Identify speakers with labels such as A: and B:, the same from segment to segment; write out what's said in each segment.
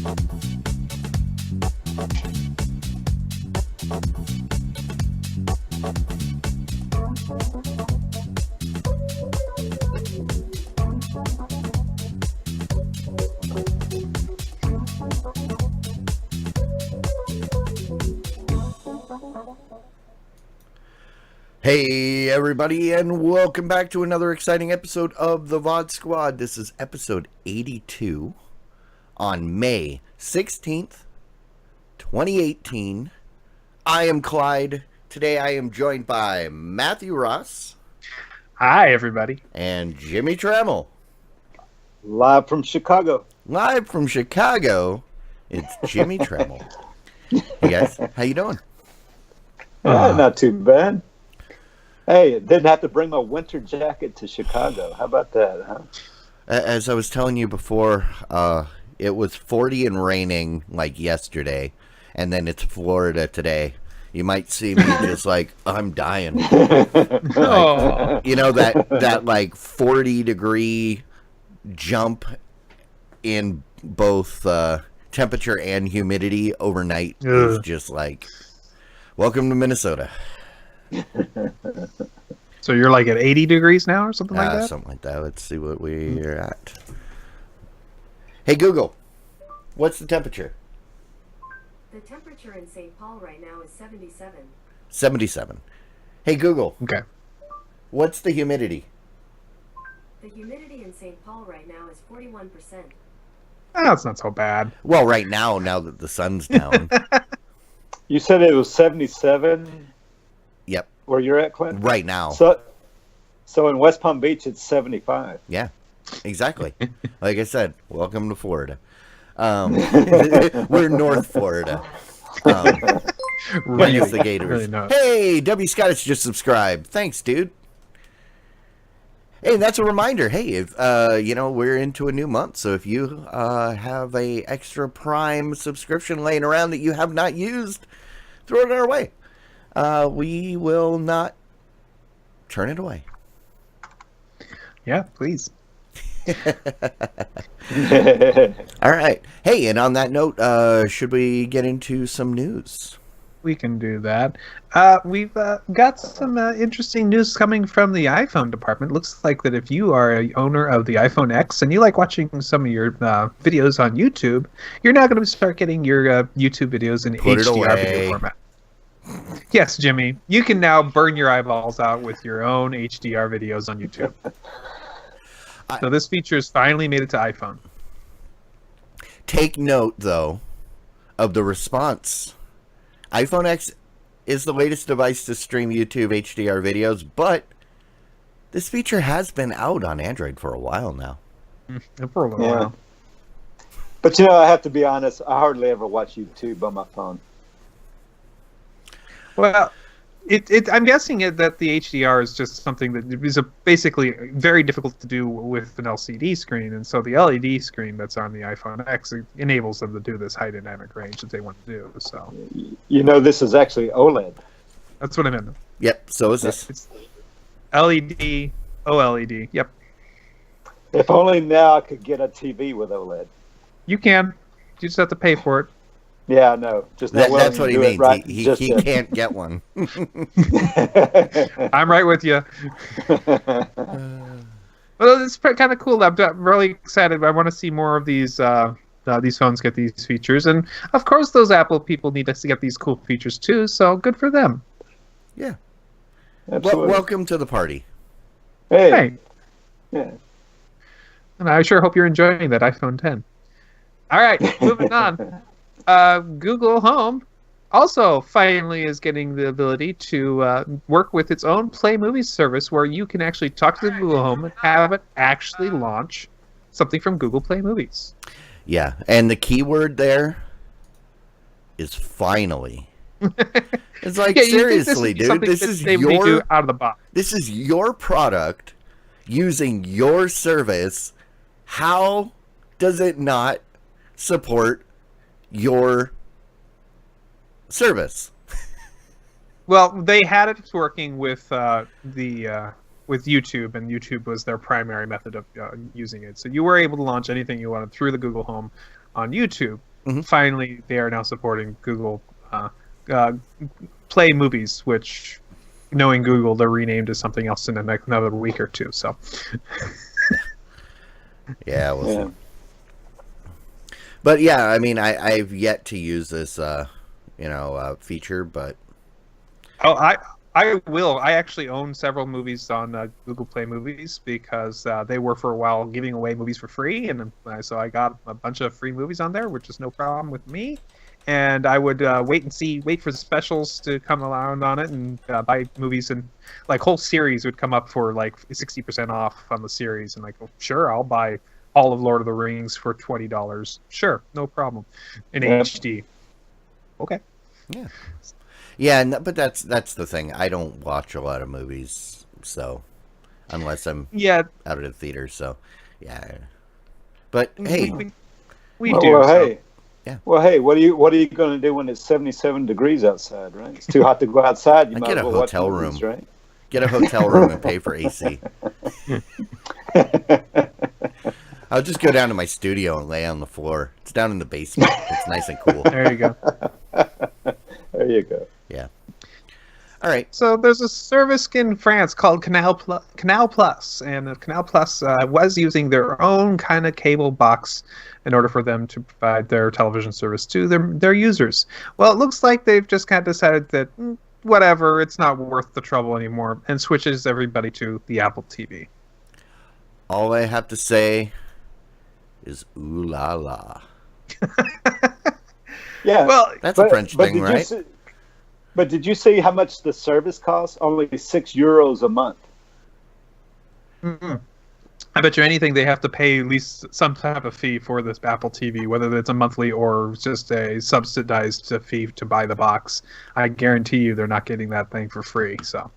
A: Hey everybody, and welcome back to another exciting episode of the VOD Squad. This is episode 82 on May 16th, 2018. I am Clyde. Today I am joined by Matthew Ross.
B: Hi everybody.
A: And Jimmy Trammell.
C: Live from Chicago.
A: Live from Chicago, it's Jimmy Trammell. Hey guys, how you doing?
C: Not too bad. Hey, didn't have to bring my winter jacket to Chicago. How about that, huh?
A: As I was telling you before, it was 40 and raining like yesterday, and then it's Florida today. You might see me just like, I'm dying. Like, you know, that like 40-degree jump in both temperature and humidity overnight is just like, welcome to Minnesota.
B: So you're like at 80 degrees now or something like that?
A: Something like that. Let's see what we're at. Hey, Google, what's the temperature?
D: The temperature in St. Paul right now is 77.
A: 77. Hey, Google.
B: Okay.
A: What's the humidity?
D: The humidity in St. Paul right now is 41%.
B: Oh, it's not so bad.
A: Well, right now that the sun's down.
C: You said it was 77?
A: Yep.
C: Where you're at, Clint?
A: Right now.
C: So in West Palm Beach, it's 75.
A: Yeah, exactly. Like I said, welcome to Florida. We're North Florida.
B: Really,
A: the Gators.
B: really not.
A: Hey, W. Scottish just subscribed. Thanks, dude. Hey, that's a reminder. Hey, if we're into a new month, so if you have a extra Prime subscription laying around that you have not used, throw it our way. We will not turn it away.
B: Yeah, please.
A: All right. Hey, and on that note, should we get into some news?
B: We can do that. We've got some interesting news coming from the iPhone department. Looks like that if you are an owner of the iPhone X and you like watching some of your videos on YouTube, you're now going to start getting your YouTube videos in HDR video format. Yes, Jimmy, you can now burn your eyeballs out with your own HDR videos on YouTube. So this feature has finally made it to iPhone.
A: Take note, though, of the response. iPhone X is the latest device to stream YouTube HDR videos, but this feature has been out on Android for a while now.
B: For a little while.
C: But I have to be honest, I hardly ever watch YouTube on my phone.
B: Well, I'm guessing that the HDR is just something that is basically very difficult to do with an LCD screen, and so the LED screen that's on the iPhone X enables them to do this high dynamic range that they want to do. So,
C: this is actually OLED.
B: That's what I meant.
A: Yep. So is this.
B: It's LED, OLED. Yep.
C: If only now I could get a TV with OLED.
B: You can. You just have to pay for it.
C: Yeah, no. Just
A: that's what he means.
C: Right
A: he can't get one.
B: I'm right with you. Well, it's kind of cool. I'm really excited. I want to see more of these phones get these features, and of course, those Apple people need us to get these cool features too. So good for them.
A: Yeah.
C: Absolutely.
A: Welcome to the party.
C: Hey. Yeah.
B: And I sure hope you're enjoying that iPhone 10. All right, moving on. Google Home also finally is getting the ability to work with its own Play Movies service, where you can actually talk to the Google Home and have it actually launch something from Google Play Movies.
A: Yeah, and the keyword there is finally. It's like, seriously, dude, this is your
B: out of the box.
A: This is your product using your service. How does it not support your service?
B: Well, they had it working with with YouTube, and YouTube was their primary method of using it. So you were able to launch anything you wanted through the Google Home on YouTube.
A: Mhm.
B: finally they are now supporting Google uh, Play Movies, which, knowing Google, they're renamed to something else in another week or two. So,
A: Yeah, we'll
C: Yeah.
A: see. But yeah, I mean, I've yet to use this, feature, but
B: oh, I will. I actually own several movies on Google Play Movies because they were for a while giving away movies for free, and so I got a bunch of free movies on there, which is no problem with me. And I would wait for the specials to come around on it, and buy movies, and like whole series would come up for like 60% off on the series, and like, oh, sure, I'll buy all of Lord of the Rings for $20. Sure, no problem, in
C: Yep.
B: HD. Okay.
A: yeah, but that's the thing. I don't watch a lot of movies, so unless I'm
B: Yeah,
A: out of the theater, so yeah. But hey,
B: we
C: well,
B: do.
C: well,
B: so.
C: hey.
A: Yeah.
C: Well, hey, what are you going to do when it's 77 degrees outside? Right? It's too hot to go outside. You
A: I
C: might
A: get
C: as
A: a
C: well watch
A: hotel
C: movies,
A: room. Get a hotel room and pay for AC.
C: right?
A: I'll just go down to my studio and lay on the floor. It's down in the basement. It's nice and cool.
B: There you go.
C: There you go.
A: Yeah. All right.
B: So there's a service in France called Canal Plus, and Canal Plus was using their own kind of cable box in order for them to provide their television service to their users. Well, it looks like they've just kind of decided that whatever, it's not worth the trouble anymore, and switches everybody to the Apple TV.
A: All I have to say is ooh la la.
C: Yeah.
B: Well,
A: That's a French thing,
C: did you
A: right?
C: see- but did you see how much the service costs? Only €6 a month.
B: I bet you anything they have to pay at least some type of fee for this Apple TV, whether it's a monthly or just a subsidized fee to buy the box. I guarantee you they're not getting that thing for free. So,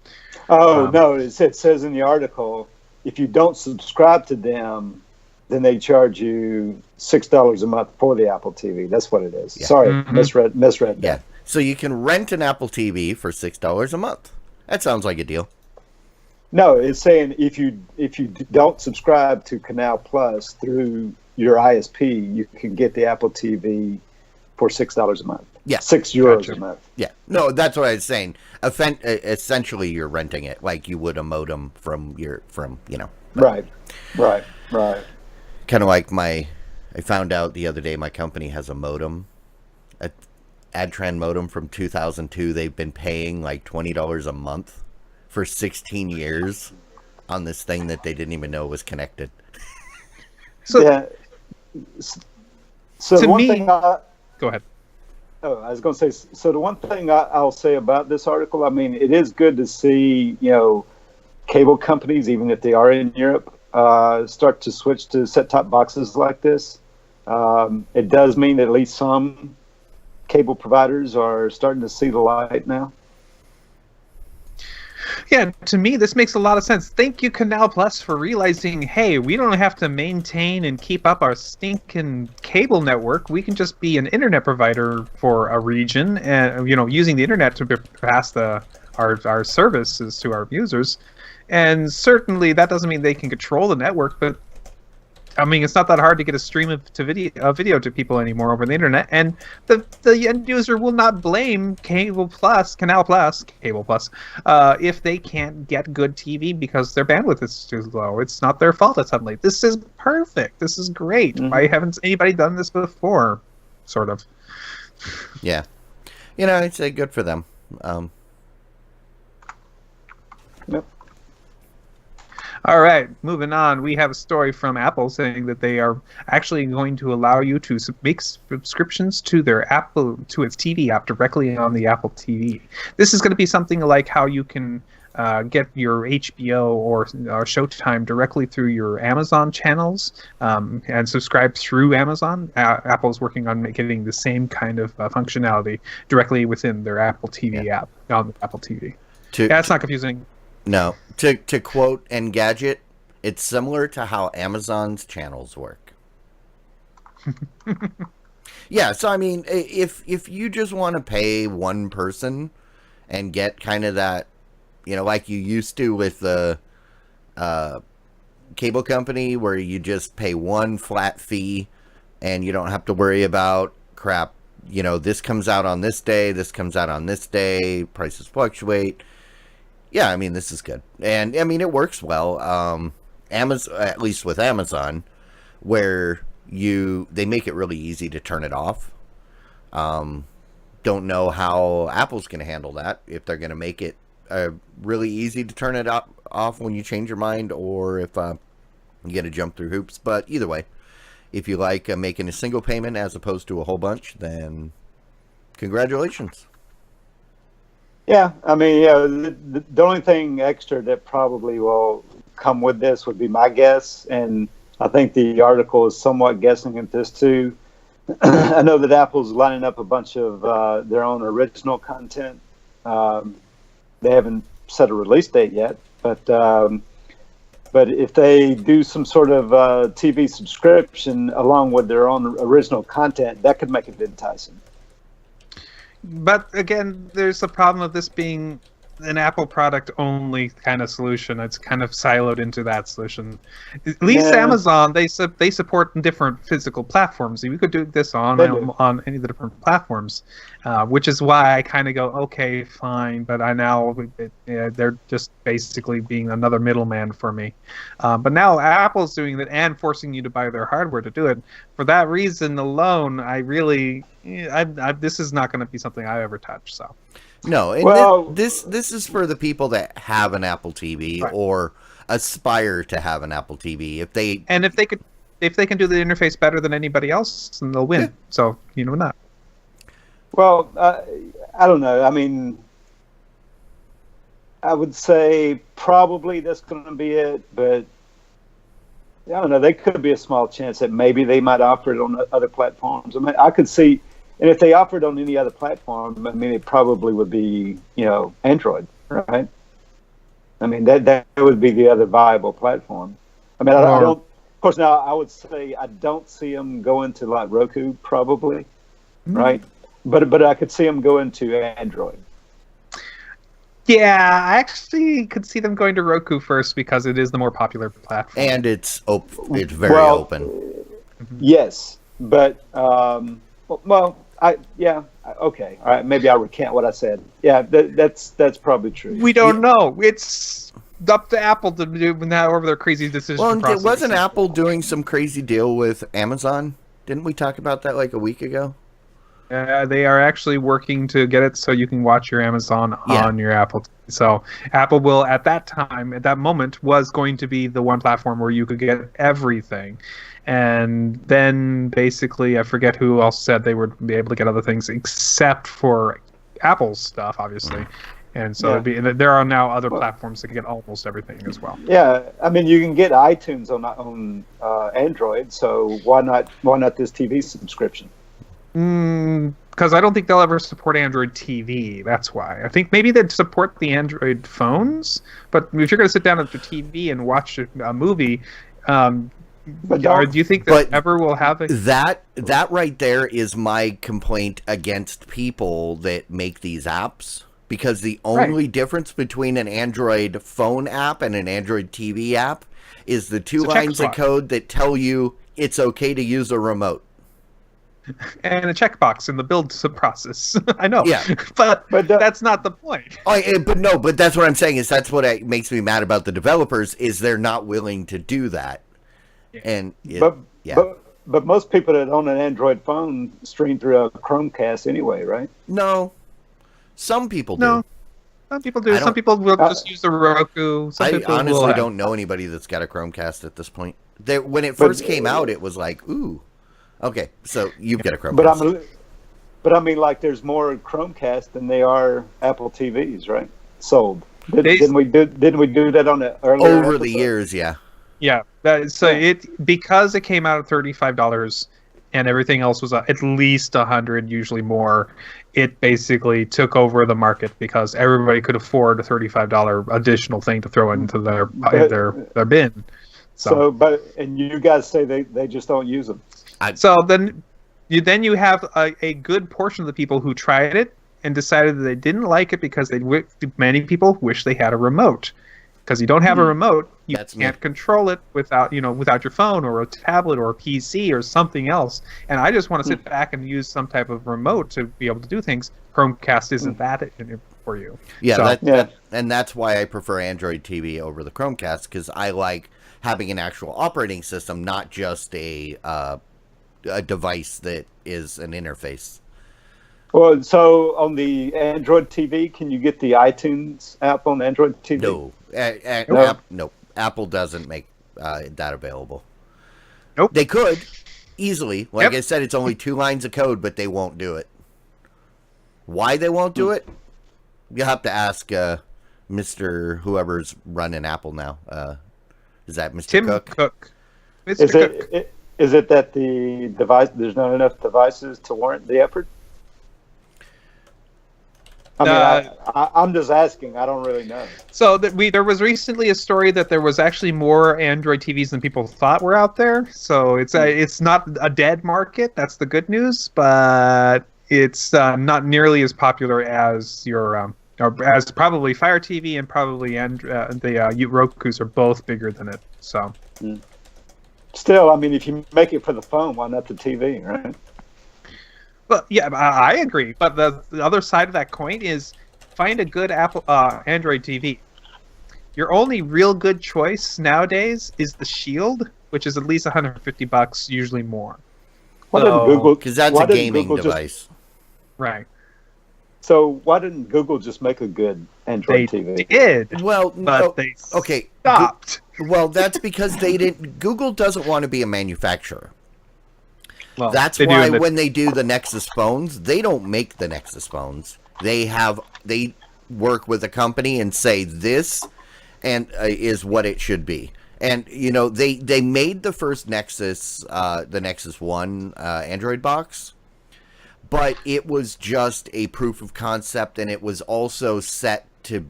C: Oh no! It says in the article, if you don't subscribe to them, then they charge you $6 a month for the Apple TV. That's what it is.
A: Yeah.
C: Sorry,
B: Mhm.
C: misread
A: Yeah.
C: that.
A: So you can rent an Apple TV for $6 a month. That sounds like a deal.
C: No, it's saying if you don't subscribe to Canal Plus through your ISP, you can get the Apple TV for $6 a month.
A: Yeah.
C: €6
B: Gotcha.
C: a month.
A: Yeah. No, that's what I was saying. Essentially, you're renting it like you would a modem from.
C: Right.
A: Kind of like I found out the other day my company has a modem, a Adtran modem from 2002. They've been paying like $20 a month for 16 years on this thing that they didn't even know was connected.
B: so
C: Yeah. So
B: To
C: the one
B: me-
C: thing
B: go ahead.
C: I was going to say, so the one thing I'll say about this article, I mean, it is good to see, cable companies, even if they are in Europe, start to switch to set-top boxes like this. It does mean that at least some cable providers are starting to see the light now.
B: Yeah, to me, this makes a lot of sense. Thank you, Canal Plus, for realizing, hey, we don't have to maintain and keep up our stinking cable network. We can just be an internet provider for a region, and using the internet to pass our services to our users. And certainly, that doesn't mean they can control the network, but I mean, it's not that hard to get a stream of video to people anymore over the internet, and the end user will not blame Canal Plus, if they can't get good TV because their bandwidth is too low. It's not their fault. Suddenly, this is perfect. This is great.
C: Mhm.
B: Why haven't anybody done this before? Sort of.
A: Yeah. I'd say good for them.
C: Yep.
B: All right, moving on. We have a story from Apple saying that they are actually going to allow you to make subscriptions to their its TV app directly on the Apple TV. This is going to be something like how you can get your HBO or Showtime directly through your Amazon channels and subscribe through Amazon. Apple is working on getting the same kind of functionality directly within their Apple TV app on the Apple TV. Yeah, it's not confusing.
A: No. To quote Engadget, it's similar to how Amazon's channels work. Yeah, so I mean, if you just want to pay one person and get kind of that, like you used to with the cable company where you just pay one flat fee and you don't have to worry about crap, you know, this comes out on this day, this comes out on this day, prices fluctuate. Yeah, I mean, this is good. And, I mean, it works well. Amazon, at least with Amazon, where they make it really easy to turn it off. Don't know how Apple's going to handle that, if they're going to make it really easy to turn it off when you change your mind, or if you got to jump through hoops. But either way, if you like making a single payment as opposed to a whole bunch, then congratulations.
C: Yeah, I mean, the only thing extra that probably will come with this would be my guess, and I think the article is somewhat guessing at this too. I know that Apple's lining up a bunch of their own original content. They haven't set a release date yet, but if they do some sort of TV subscription along with their own original content, that could make it enticing.
B: But again, there's a problem of this being an Apple product only kind of solution. It's kind of siloed into that solution. At least Amazon, they support different physical platforms. We could do this on any of the different platforms, which is why I kind of go, okay, fine. But they're just basically being another middleman for me. But now Apple's doing that and forcing you to buy their hardware to do it. For that reason alone, this is not going to be something I ever touch. So.
A: No, and this is for the people that have an Apple TV or aspire to have an Apple TV. If they can
B: do the interface better than anybody else, then they'll win. Yeah. So not.
C: Well, I don't know. I mean, I would say probably that's going to be it, but I don't know. There could be a small chance that maybe they might offer it on other platforms. I mean, I could see. And if they offered on any other platform, I mean, it probably would be, Android, right? I mean, that would be the other viable platform. I mean, I don't. Of course, now I would say I don't see them going to like Roku, probably, right? But I could see them going to Android.
B: Yeah, I actually could see them going to Roku first because it is the more popular platform,
A: and it's very open.
C: Yes, but okay, all right. Maybe I'll recant what I said. Yeah, that's probably true.
B: We don't know. It's up to Apple to do however their crazy decision.
A: Well, wasn't Apple doing some crazy deal with Amazon? Didn't we talk about that like a week ago?
B: They are actually working to get it so you can watch your Amazon on your Apple TV. So Apple will, at that moment, was going to be the one platform where you could get everything. And then basically, I forget who else said they would be able to get other things except for Apple's stuff, obviously. And so there are now other platforms that can get almost everything as well.
C: Yeah, I mean, you can get iTunes on Android, so why not this TV subscription?
B: Because I don't think they'll ever support Android TV. That's why. I think maybe they'd support the Android phones, but if you're going to sit down at the TV and watch a movie, do you think that ever will have a...
A: That right there is my complaint against people that make these apps, because the only difference between an Android phone app and an Android TV app is the two lines of code that tell you it's okay to use a remote.
B: And a checkbox in the build process. I know. Yeah. but that's not the point.
A: But that's what I'm saying is that's what makes me mad about the developers is they're not willing to do that. And
C: but most people that own an Android phone stream through a Chromecast anyway, right?
A: No. Some people do.
B: No. Some people do. Some people will just use the Roku.
A: I honestly don't know anybody that's got a Chromecast at this point. When it first came out, it was like, ooh. Okay, so you've got a Chromecast.
C: But I mean, like, there's more Chromecast than there are Apple TVs, right? Sold. Didn't we do that on the earlier
A: over
C: episode?
A: the years? Yeah.
B: Yeah. Because it came out at $35 and everything else was at least $100, usually more. It basically took over the market because everybody could afford a $35 additional thing to throw into their bin.
C: And you guys say they just don't use them.
B: So then you have a good portion of the people who tried it and decided that they didn't like it because many people wish they had a remote. because you don't have a remote. You
A: That's me.
B: can't control it without your phone or a tablet or a PC or something else. And I just want to sit back and use some type of remote to be able to do things. Chromecast isn't that for you.
A: Yeah,
B: So-
A: and that's why I prefer Android TV over the Chromecast, because I like having an actual operating system, not just a device that is an interface.
C: Well, so on the Android TV, can you get the iTunes app on Android TV?
A: No,
C: No.
A: no, Apple doesn't make that available.
B: Nope.
A: They could easily. Like
B: Yep.
A: I said, it's only 2 lines of code, but they won't do it. Why they won't do it? You'll have to ask Mr. whoever's running Apple now. Is that Mr.
B: Tim
A: Cook?
B: Cook. Mr.
C: Is
B: Cook.
C: is it that the device there's not enough devices to warrant the effort? I mean, I'm just asking. I don't really know.
B: So there was recently a story that there was actually more Android TVs than people thought were out there. So it's not a dead market. That's the good news, but it's not nearly as popular as your or as probably Fire TV and probably the Roku's are both bigger than it. So
C: Still, I mean, if you make it for the phone, why not the TV, right?
B: But yeah, I agree. But the other side of that coin is find a good Android TV. Your only real good choice nowadays is the Shield, which is at least $150, usually more.
C: Why didn't Google?
A: Because that's
C: why
A: a
C: didn't
A: gaming
C: Google just-
A: device.
B: Right.
C: So why didn't Google just make a good Android
B: They
C: TV?
B: did,
A: Well,
B: but
A: no,
B: they
A: okay.
B: stopped.
A: Well, that's because they didn't. Google doesn't want to be a manufacturer.
B: Well,
A: That's
B: they do
A: why
B: in the-
A: when they do the Nexus phones, they don't make the Nexus phones. They work with a company and say this and is what it should be. And they made the first Nexus, the Nexus 1 Android box, but it was just a proof of concept, and it was also it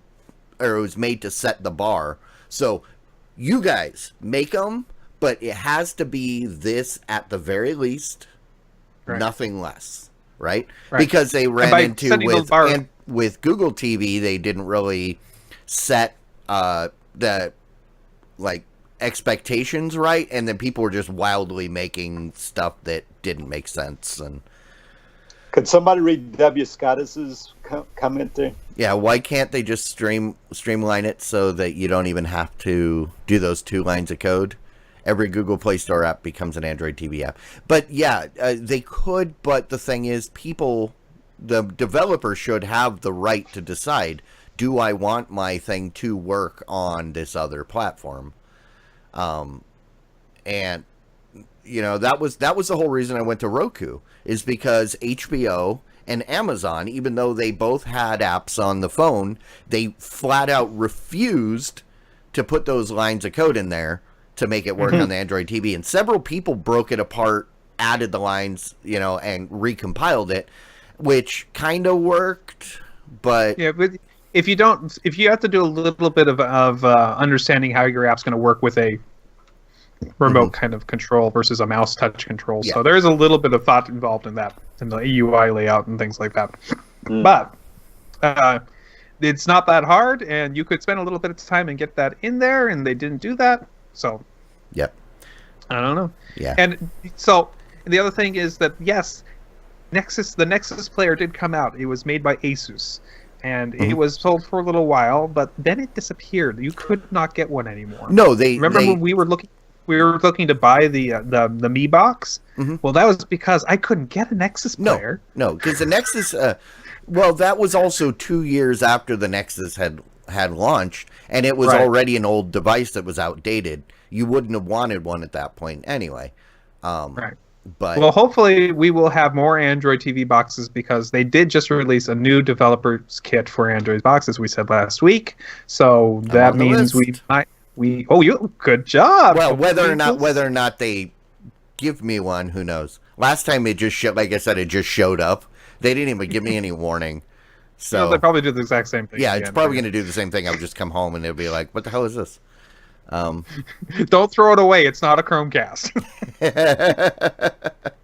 A: was made to set the bar. So you guys make them, but it has to be this at the very least,
B: Right.
A: nothing less, right?
B: Right.
A: Because they ran
B: by
A: into
B: setting the bar-
A: with Google TV, they didn't really set the expectations right, and then people were just wildly making stuff that didn't make sense. And
C: Could somebody read W. Scottus's comment there?
A: yeah, why can't they just streamline it so that you don't even have to do those 2 lines of code? Every Google Play Store app becomes an Android TV app. But yeah, they could, but the thing is, the developer should have the right to decide, do I want my thing to work on this other platform? And that was the whole reason I went to Roku, is because HBO and Amazon, even though they both had apps on the phone, they flat out refused to put those lines of code in there to make it work on the Android TV. And several people broke it apart, added the lines, and recompiled it, which kind of worked, but
B: Yeah, but if you have to do a little bit of understanding how your app's going to work with a remote kind of control versus a mouse touch control.
A: Yeah.
B: So there is a little bit of thought involved in that, in the UI layout and things like that. But it's not that hard, and you could spend a little bit of time and get that in there, and they didn't do that. So
A: yep.
B: I don't know.
A: Yeah.
B: And so the other thing is that yes, the Nexus player did come out. It was made by Asus, and it was sold for a little while, but then it disappeared. You could not get one anymore.
A: No,
B: Remember when we were looking to buy the Mi box?
A: Mhm.
B: Well, that was because I couldn't get a Nexus player.
A: No, because the Nexus, well, that was also 2 years after the Nexus had launched, and it was
B: Right.
A: already an old device that was outdated. You wouldn't have wanted one at that point anyway.
B: Right.
A: But
B: Well, hopefully we will have more Android TV boxes, because they did just release a new developer's kit for Android boxes, we said last week. So that
A: on the
B: means
A: list.
B: good job.
A: well, whether
B: Hopefully
A: or not they give me one, who knows? Last time it just like I said, it just showed up. They didn't even give me any warning. So
B: they probably do the exact same thing.
A: yeah, it's
B: again.
A: probably going to do the same thing. I'll just come home and it'll be like, what the hell is this?
B: Don't throw it away. It's not a Chromecast.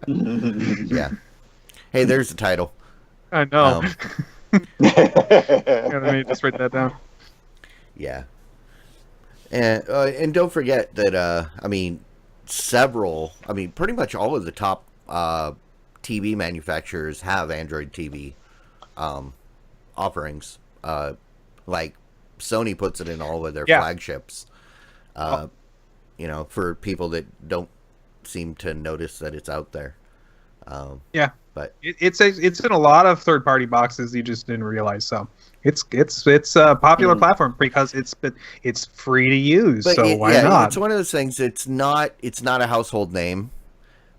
A: Yeah. Hey, there's the title.
B: I know.
A: Um,
B: Yeah, let me just write that down.
A: Yeah. And don't forget that pretty much all of the top TV manufacturers have Android TV offerings. Like Sony puts it in all of their flagships. For people that don't seem to notice that it's out there. But
B: it's in a lot of third-party boxes. You just didn't realize. So it's a popular platform because it's free to use. So why not?
A: It's one of those things. It's not a household name,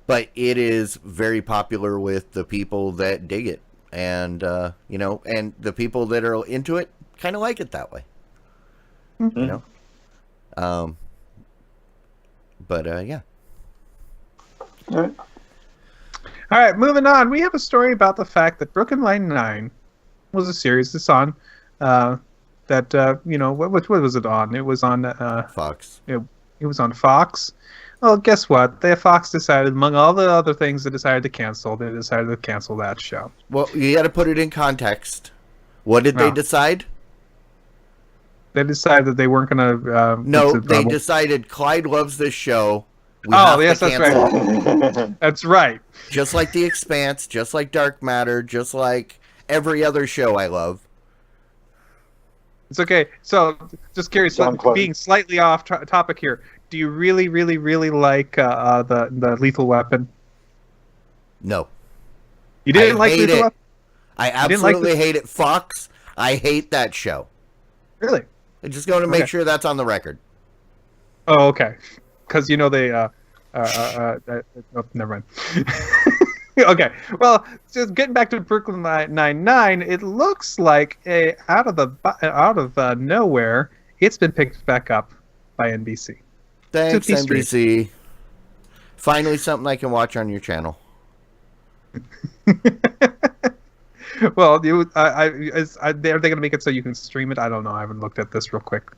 A: but it is very popular with the people that dig it, and and the people that are into it kind of like it that way.
B: Mm-hmm.
A: Yeah.
B: All right, moving on. We have a story about the fact that Brooklyn Nine-Nine was a series that's on what was it on? It was on
A: Fox.
B: It was on Fox. Well, guess what? Fox decided, among all the other things they decided to cancel, they decided to cancel that show.
A: Well, you got to put it in context. What did they decide?
B: They decided that they weren't going to...
A: No, they decided Clyde loves this show.
B: Yes, that's right. That's right.
A: Just like The Expanse, just like Dark Matter, just like every other show I love.
B: It's okay. So, just curious, being slightly off topic here, do you really, really, really like the Lethal Weapon?
A: No.
B: You didn't like Lethal Weapon?
A: I absolutely hate it. Fox, I hate that show.
B: Really?
A: I'm just going to make sure that's on the record.
B: Oh, okay. Because they never mind. Okay, well, just getting back to Brooklyn Nine-Nine, it looks like out of nowhere, it's been picked back up by NBC.
A: Thanks, NBC. Finally, something I can watch on your channel.
B: Well, are they going to make it so you can stream it? I don't know. I haven't looked at this real quick.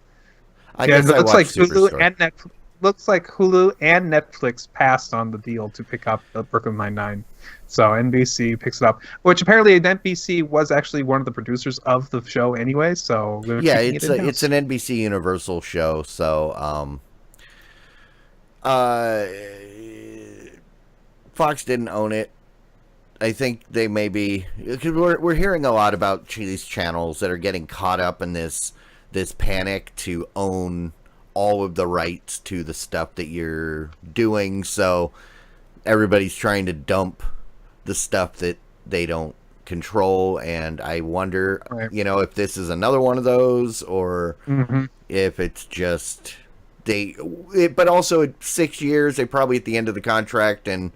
A: It
B: looks like Hulu and Netflix. Looks like Hulu and Netflix passed on the deal to pick up the Brooklyn Nine-Nine. So NBC picks it up, which apparently NBC was actually one of the producers of the show anyway. So
A: it's an NBC Universal show. So Fox didn't own it. I think they maybe, because we're hearing a lot about these channels that are getting caught up in this panic to own all of the rights to the stuff that you're doing, so everybody's trying to dump the stuff that they don't control, and I wonder, if this is another one of those, or if it's just but also 6 years, they probably at the end of the contract, and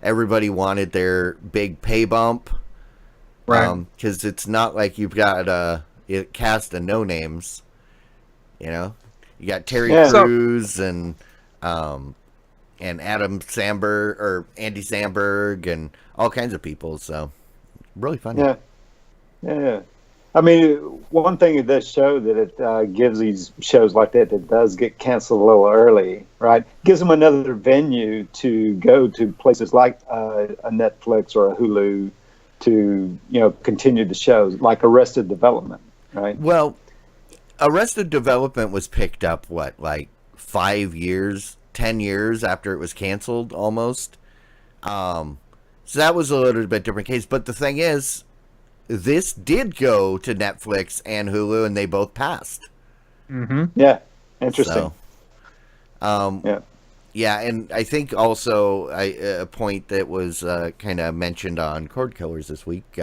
A: everybody wanted their big pay bump, right? Because it's not like you've got a cast of no names, You got Terry Crews and Adam Samberg or Andy Samberg and all kinds of people. So really funny.
C: Yeah. I mean, one thing it does show that it gives these shows like that does get canceled a little early, right? Gives them another venue to go to places like a Netflix or a Hulu to continue the shows, like Arrested Development, right?
A: Well, Arrested Development was picked up, 5 years, 10 years after it was canceled, almost. So that was a little bit different case. But the thing is, this did go to Netflix and Hulu, and they both passed.
B: Mm-hmm.
C: Yeah, interesting.
A: So, yeah, and I think also a point that was kind of mentioned on Cord Killers this week,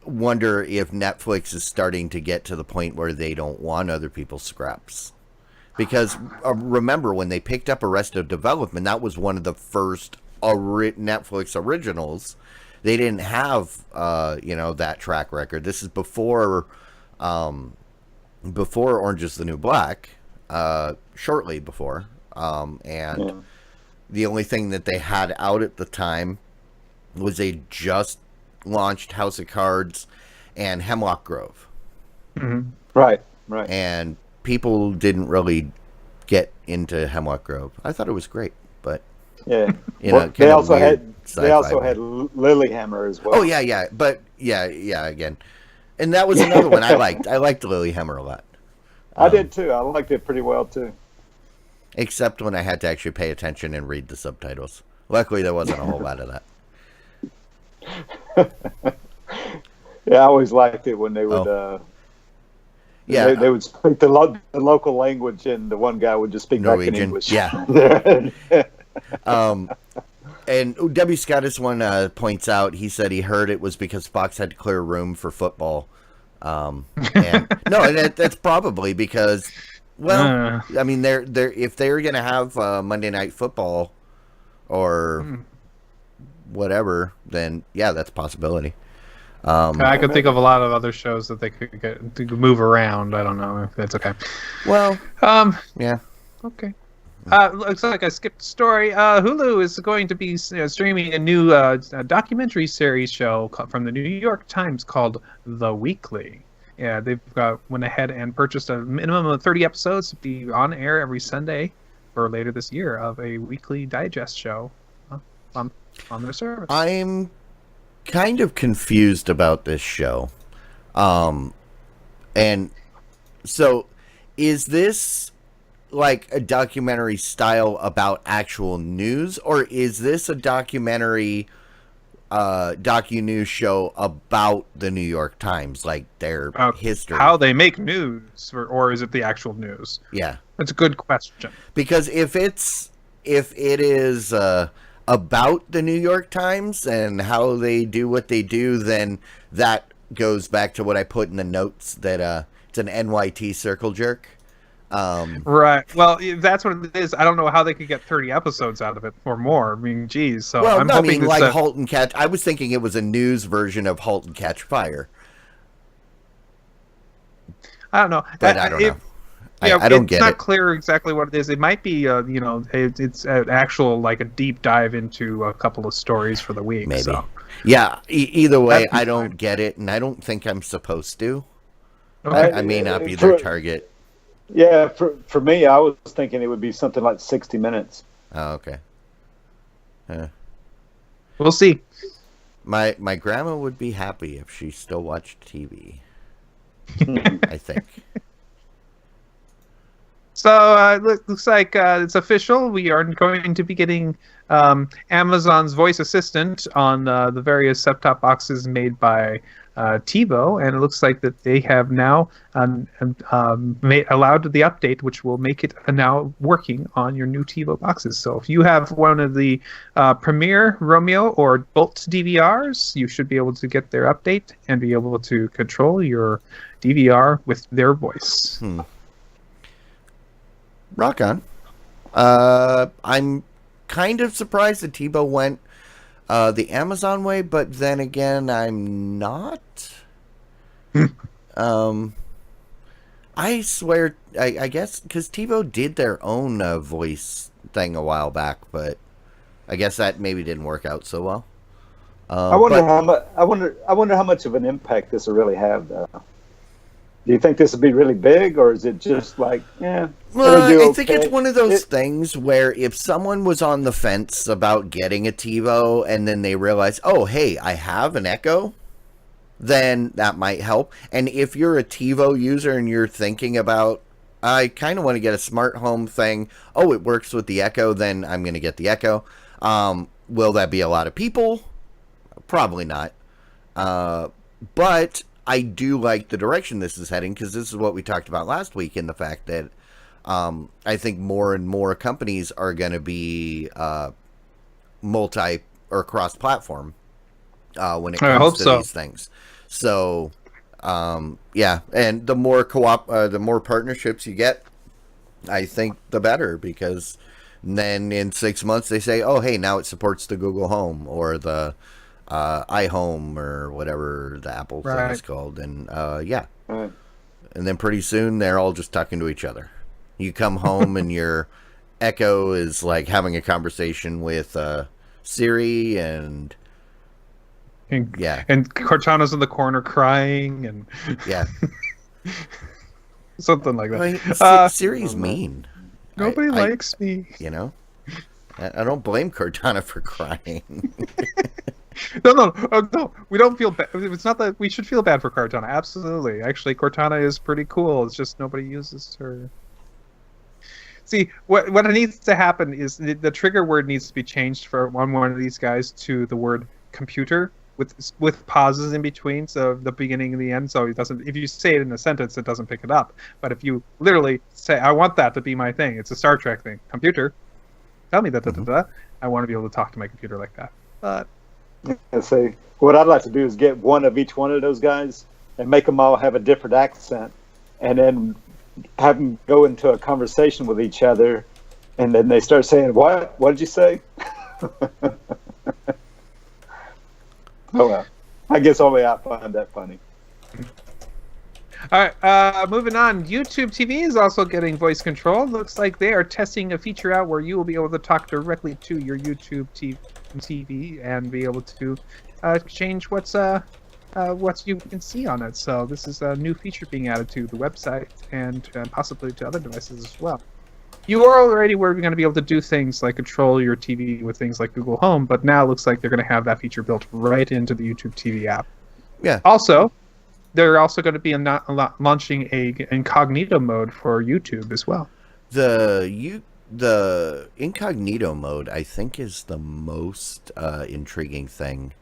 A: wonder if Netflix is starting to get to the point where they don't want other people's scraps. Because remember, when they picked up Arrested Development, that was one of the first Netflix originals. They didn't have, that track record. This is before Orange is the New Black, shortly before. The only thing that they had out at the time was they just launched House of Cards and Hemlock Grove.
B: Mm-hmm.
C: Right.
A: And people didn't really get into Hemlock Grove. I thought it was great, but
C: they also had Lilyhammer as well.
A: Oh yeah, but yeah, again, and that was another one I liked. I liked Lilyhammer a lot.
C: I did too. I liked it pretty well too.
A: Except when I had to actually pay attention and read the subtitles. Luckily, there wasn't a whole lot of that.
C: Yeah, I always liked it when they would.
A: Yeah,
C: they would speak the local language, and the one guy would just speak back in
A: Norwegian.
C: English.
A: Yeah. And W. Scottis one points out, he said he heard it was because Fox had to clear room for football. And that's probably because, well, I mean, they're if they're gonna have Monday Night Football or whatever, then yeah, that's a possibility.
B: I could think of a lot of other shows that they could get to move around. I don't know if that's okay.
A: Well, yeah.
B: Okay. Looks like I skipped a story. Hulu is going to be streaming a new documentary series show from the New York Times called The Weekly. Yeah, they've went ahead and purchased a minimum of 30 episodes to be on air every Sunday for later this year of a weekly digest show on their service.
A: I'm kind of confused about this show. And so is this like a documentary style about actual news, or is this a documentary docu-news show about the New York Times, like their history?
B: How they make news, or is it the actual news?
A: Yeah.
B: That's a good question.
A: Because if it is about the New York Times and how they do what they do, then that goes back to what I put in the notes, that it's an NYT circle jerk.
B: Right. Well, that's what it is. I don't know how they could get 30 episodes out of it or more. I mean, geez. So
A: well,
B: I'm
A: no,
B: hoping
A: like Halt and Catch. I was thinking it was a news version of Halt and Catch Fire.
B: I don't know.
A: But I don't know.
B: Yeah,
A: I don't get it.
B: It's not clear exactly what it is. It might be, it's an actual, like, a deep dive into a couple of stories for the week.
A: Maybe.
B: So.
A: Yeah, either way, I don't get it, and I don't think I'm supposed to.
B: Okay.
A: I may not be their target.
C: Yeah, for me, I was thinking it would be something like 60 minutes.
A: Oh, okay.
B: We'll see.
A: My grandma would be happy if she still watched TV. I think.
B: So it looks like it's official. We are going to be getting Amazon's voice assistant on the various set-top boxes made by TiVo, and it looks like that they have now allowed the update, which will make it now working on your new TiVo boxes. So if you have one of the Premiere, Romeo, or Bolt DVRs, you should be able to get their update and be able to control your DVR with their voice.
A: Rock on. I'm kind of surprised that TiVo went the Amazon way, but then again, I'm not. I swear, I guess, because TiVo did their own voice thing a while back, but I guess that maybe didn't work out so well.
C: I wonder how much of an impact this will really have, though. Do you think this would be really big, or is it just like, yeah?
A: Well, I think it's one of those things where if someone was on the fence about getting a TiVo and then they realize, oh, hey, I have an Echo, then that might help. And if you're a TiVo user and you're thinking about, I kind of want to get a smart home thing, oh, it works with the Echo, then I'm going to get the Echo. Will that be a lot of people? Probably not. But I do like the direction this is heading, because this is what we talked about last week, in the fact that I think more and more companies are going to be multi or cross-platform when it comes to these things. So, yeah, and the more the more partnerships you get, I think the better, because then in 6 months they say, oh, hey, now it supports the Google Home or the iHome or whatever the Apple thing is called, and yeah, and then pretty soon they're all just talking to each other. You come home and your Echo is like having a conversation with Siri, and yeah,
B: and Cortana's in the corner crying, and
A: yeah,
B: something like that.
A: I mean, Siri's mean.
B: Nobody likes me.
A: You know, I don't blame Cortana for crying.
B: No, oh, no. We don't feel bad. It's not that we should feel bad for Cortana. Absolutely. Actually, Cortana is pretty cool. It's just nobody uses her. See, what needs to happen is the trigger word needs to be changed for one of these guys to the word computer with pauses in between, so the beginning and the end. So it doesn't. If you say it in a sentence, it doesn't pick it up. But if you literally say, "I want that to be my thing," it's a Star Trek thing. Computer, tell me that. I want to be able to talk to my computer like that. But
C: And say, what I'd like to do is get one of each one of those guys and make them all have a different accent, and then have them go into a conversation with each other, and then they start saying, "What? What did you say?" Oh well, I guess only I find that funny.
B: all right, moving on. YouTube TV is also getting voice control. Looks like they are testing a feature out where you will be able to talk directly to your YouTube TV and be able to change what you can see on it. So this is a new feature being added to the website and possibly to other devices as well. You are already going to be able to do things like control your TV with things like Google Home, but now it looks like they're going to have that feature built right into the YouTube TV app.
A: Yeah.
B: Also, they're also going to be launching a incognito mode for YouTube as well.
A: The incognito mode, I think, is the most intriguing thing.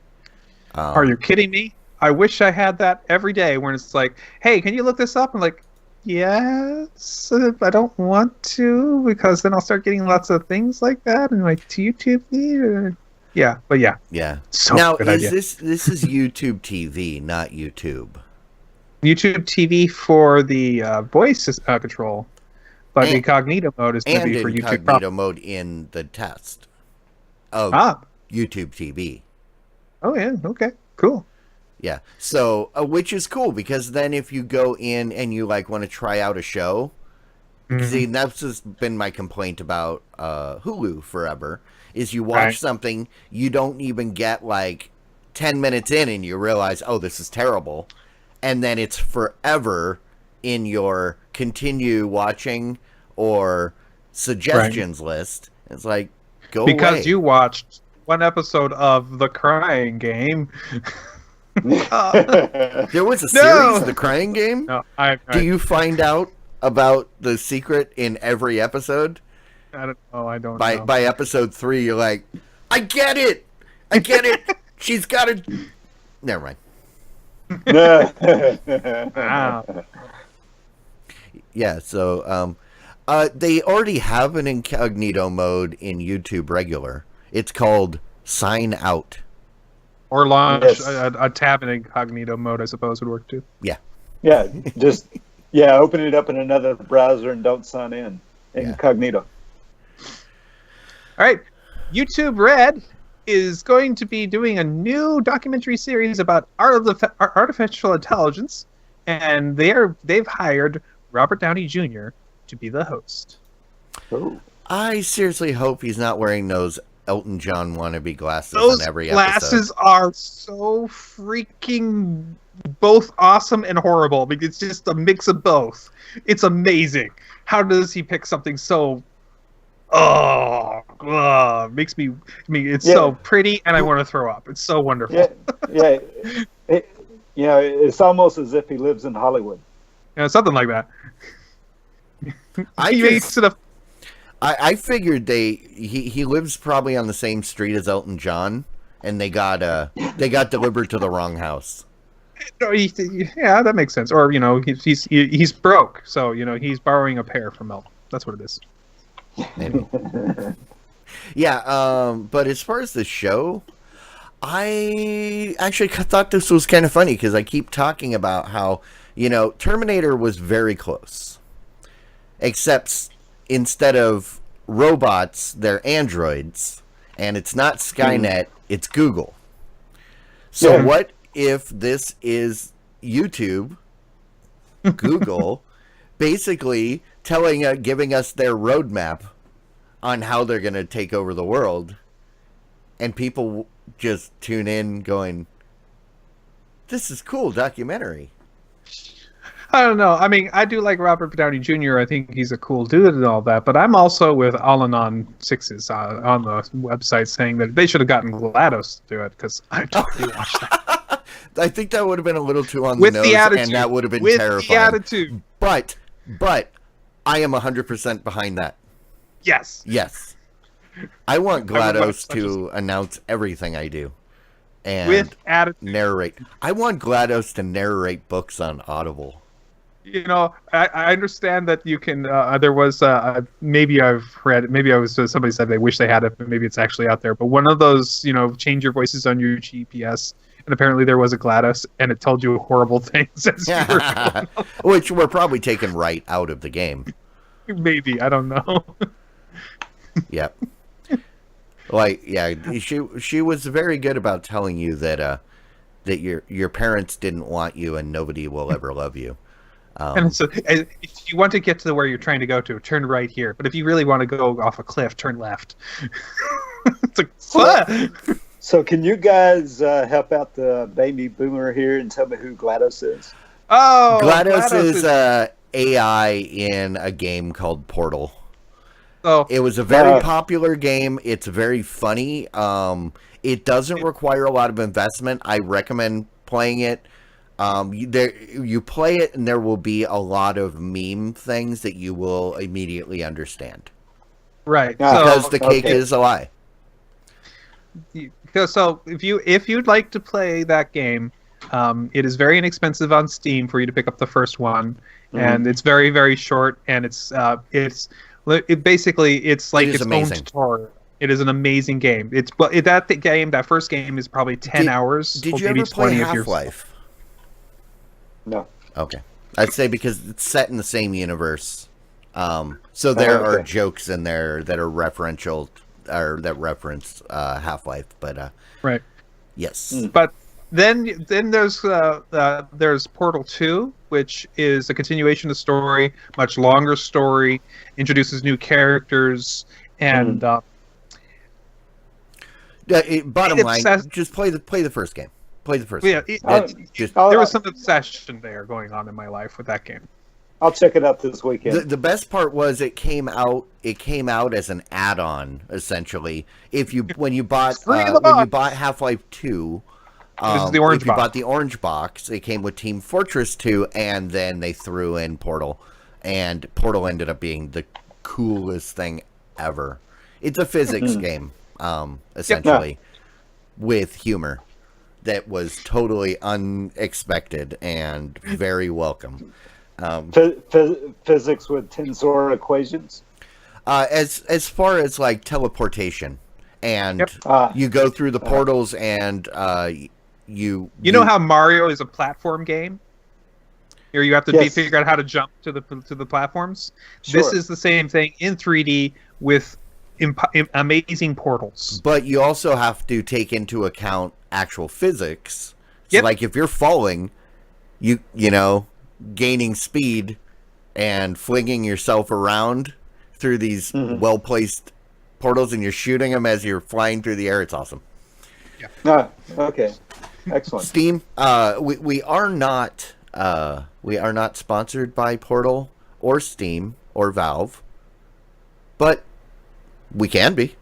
B: Are you kidding me? I wish I had that every day when it's like, hey, can you look this up? I'm like, yes, I don't want to, because then I'll start getting lots of things like that and like to YouTube feed. Yeah, but yeah.
A: Yeah.
B: So
A: now,
B: good
A: is
B: idea.
A: this is YouTube TV, not YouTube?
B: YouTube TV for the voice control, but
A: And-
B: incognito mode is going to
A: And
B: be for YouTube.
A: incognito mode in the test of YouTube TV.
B: Oh yeah, okay, cool.
A: Yeah. So, which is cool because then if you go in and you like want to try out a show, see, that's just been my complaint about Hulu forever. Is you watch
B: Right.
A: something, you don't even get like 10 minutes in and you realize, oh, this is terrible. And then it's forever in your continue watching or suggestions list. It's like, go
B: Because
A: away.
B: you watched one episode of The Crying Game.
A: There was a
B: No!
A: series, The Crying Game?
B: No,
A: Do you find out about the secret in every episode?
B: I don't know. I don't
A: By
B: know.
A: by episode 3, you're like, I get it! I get it! She's got to... Never mind.
B: Wow.
A: Yeah, so they already have an incognito mode in YouTube regular. It's called Sign Out.
B: Or launch
C: Yes.
B: a tab in incognito mode, I suppose, would work too.
C: Yeah, just open it up in another browser and don't sign in. Incognito.
B: All right, YouTube Red is going to be doing a new documentary series about artificial intelligence, and they've hired Robert Downey Jr. to be the host.
C: Oh.
A: I seriously hope he's not wearing those Elton John wannabe glasses
B: Those
A: in every
B: glasses
A: episode.
B: are so freaking both awesome and horrible because it's just a mix of both. It's amazing. How does he pick something so? Makes me. I mean, it's so pretty, and I want to throw up. It's so wonderful.
C: Yeah. It's almost as if he lives in Hollywood.
B: Something like that.
A: I
B: He
A: just-
B: makes it a.
A: I figured he lives probably on the same street as Elton John, and they got delivered to the wrong house.
B: No, yeah, that makes sense. Or he's broke, so he's borrowing a pair from Elton. That's what it is.
A: Maybe. Yeah, but as far as the show, I actually thought this was kind of funny because I keep talking about how, Terminator was very close. Except instead of robots, they're androids. And it's not Skynet, it's Google. So what if this is YouTube, Google, basically giving us their roadmap on how they're going to take over the world, and people just tune in going, this is cool documentary.
B: I don't know. I mean, I do like Robert Downey Jr. I think he's a cool dude and all that, but I'm also with All-in-On Sixes on the website saying that they should have gotten GLaDOS to do it because I totally watched that.
A: I think that would have been a little too on
B: With
A: the
B: the
A: nose,
B: attitude.
A: and that would have been
B: With
A: terrifying.
B: the attitude.
A: But I am 100% behind that.
B: Yes.
A: Yes. I want
B: I would watch
A: GLaDOS
B: such
A: to announce everything I do and
B: With attitude.
A: narrate. I want GLaDOS to narrate books on Audible.
B: You know, I understand that you can. There was maybe I've read. Maybe I was somebody said they wish they had it, but maybe it's actually out there. But one of those, change your voices on your GPS, and apparently there was a GLaDOS, and it told you horrible things as you were going.
A: Which we're probably taken right out of the game.
B: Maybe, I don't know.
A: Yep. She was very good about telling you that your parents didn't want you and nobody will ever love you.
B: And so, if you want to get to where you're trying to go to, turn right here. But if you really want to go off a cliff, turn left. It's like, what?
C: So can you guys help out the baby boomer here and tell me who GLaDOS is?
B: Oh,
A: GLaDOS is AI in a game called Portal.
B: Oh,
A: It was a very popular game. It's very funny. It doesn't require a lot of investment. I recommend playing it. You play it, and there will be a lot of meme things that you will immediately understand.
B: right.
A: Because the cake is a lie.
B: So if you'd like to play that game, it is very inexpensive on Steam for you to pick up the first one, and it's very, very short, and it's like
A: is
B: its own
A: amazing.
B: tutorial. It is an amazing game. That first game is probably 10 hours.
A: Did
B: or
A: you
B: maybe
A: ever play
B: 20 if you're-
A: Half-Life?
C: No.
A: Okay. I'd say because it's set in the same universe. So there are jokes in there that are referential, or that reference Half-Life, but
B: Right.
A: yes.
B: But then there's Portal 2, which is a continuation of the story, much longer story, introduces new characters, and
A: Bottom line,
B: says-
A: just play the first game. Play the first
B: yeah,
A: game. Just
B: there was some obsession there going on in my life with that game.
C: I'll check it out this weekend.
A: the best part was it came out as an add-on, essentially. When you bought Half-Life 2,
B: This is the orange
A: if you
B: box.
A: bought the orange box, it came with Team Fortress 2, and then they threw in Portal, and Portal ended up being the coolest thing ever. It's a physics game, essentially, with humor that was totally unexpected and very welcome.
C: Physics with tensor equations.
A: As far as like teleportation, and you go through the portals, and you
B: know how Mario is a platform game? Here you have to
C: Yes.
B: figure out how to jump to the platforms.
C: Sure.
B: This is the same thing in 3D with amazing portals.
A: But you also have to take into account actual physics. So
B: Yep.
A: like if you're falling, you know, gaining speed and flinging yourself around through these well-placed portals, and you're shooting them as you're flying through the air. It's awesome.
C: Okay. Excellent.
A: Steam, we are not sponsored by Portal or Steam or Valve, but we can be.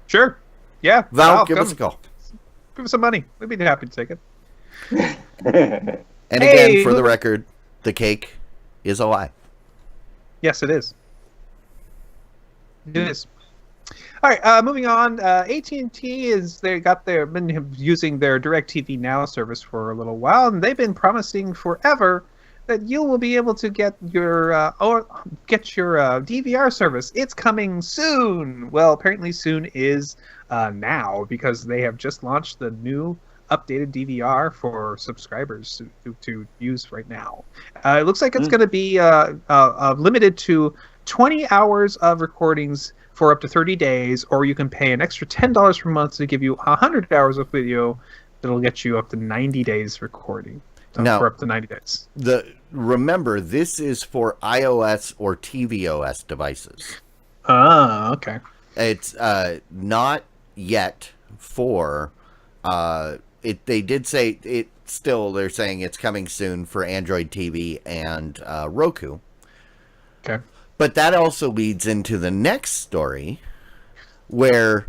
B: Sure. Yeah.
A: Valve, give
B: come.
A: us a call.
B: Give us some money. We'd be happy to take it.
A: And
B: Hey,
A: again, for the record, the cake is a lie.
B: Yes, it is. It is. All right, moving on. AT&T been using their DirecTV Now service for a little while, and they've been promising forever that you will be able to get your DVR service. It's coming soon. Well, apparently soon is now, because they have just launched the new updated DVR for subscribers to use right now. It looks like it's going to be limited to 20 hours of recordings for up to 30 days, or you can pay an extra $10 per month to give you 100 hours of video that'll get you up to 90 days recording.
A: Now,
B: for up to 90 days.
A: Remember, this is for iOS or tvOS devices.
B: Ah, okay.
A: It's not yet for... They did say still they're saying it's coming soon for Android TV and Roku.
B: Okay.
A: But that also leads into the next story, where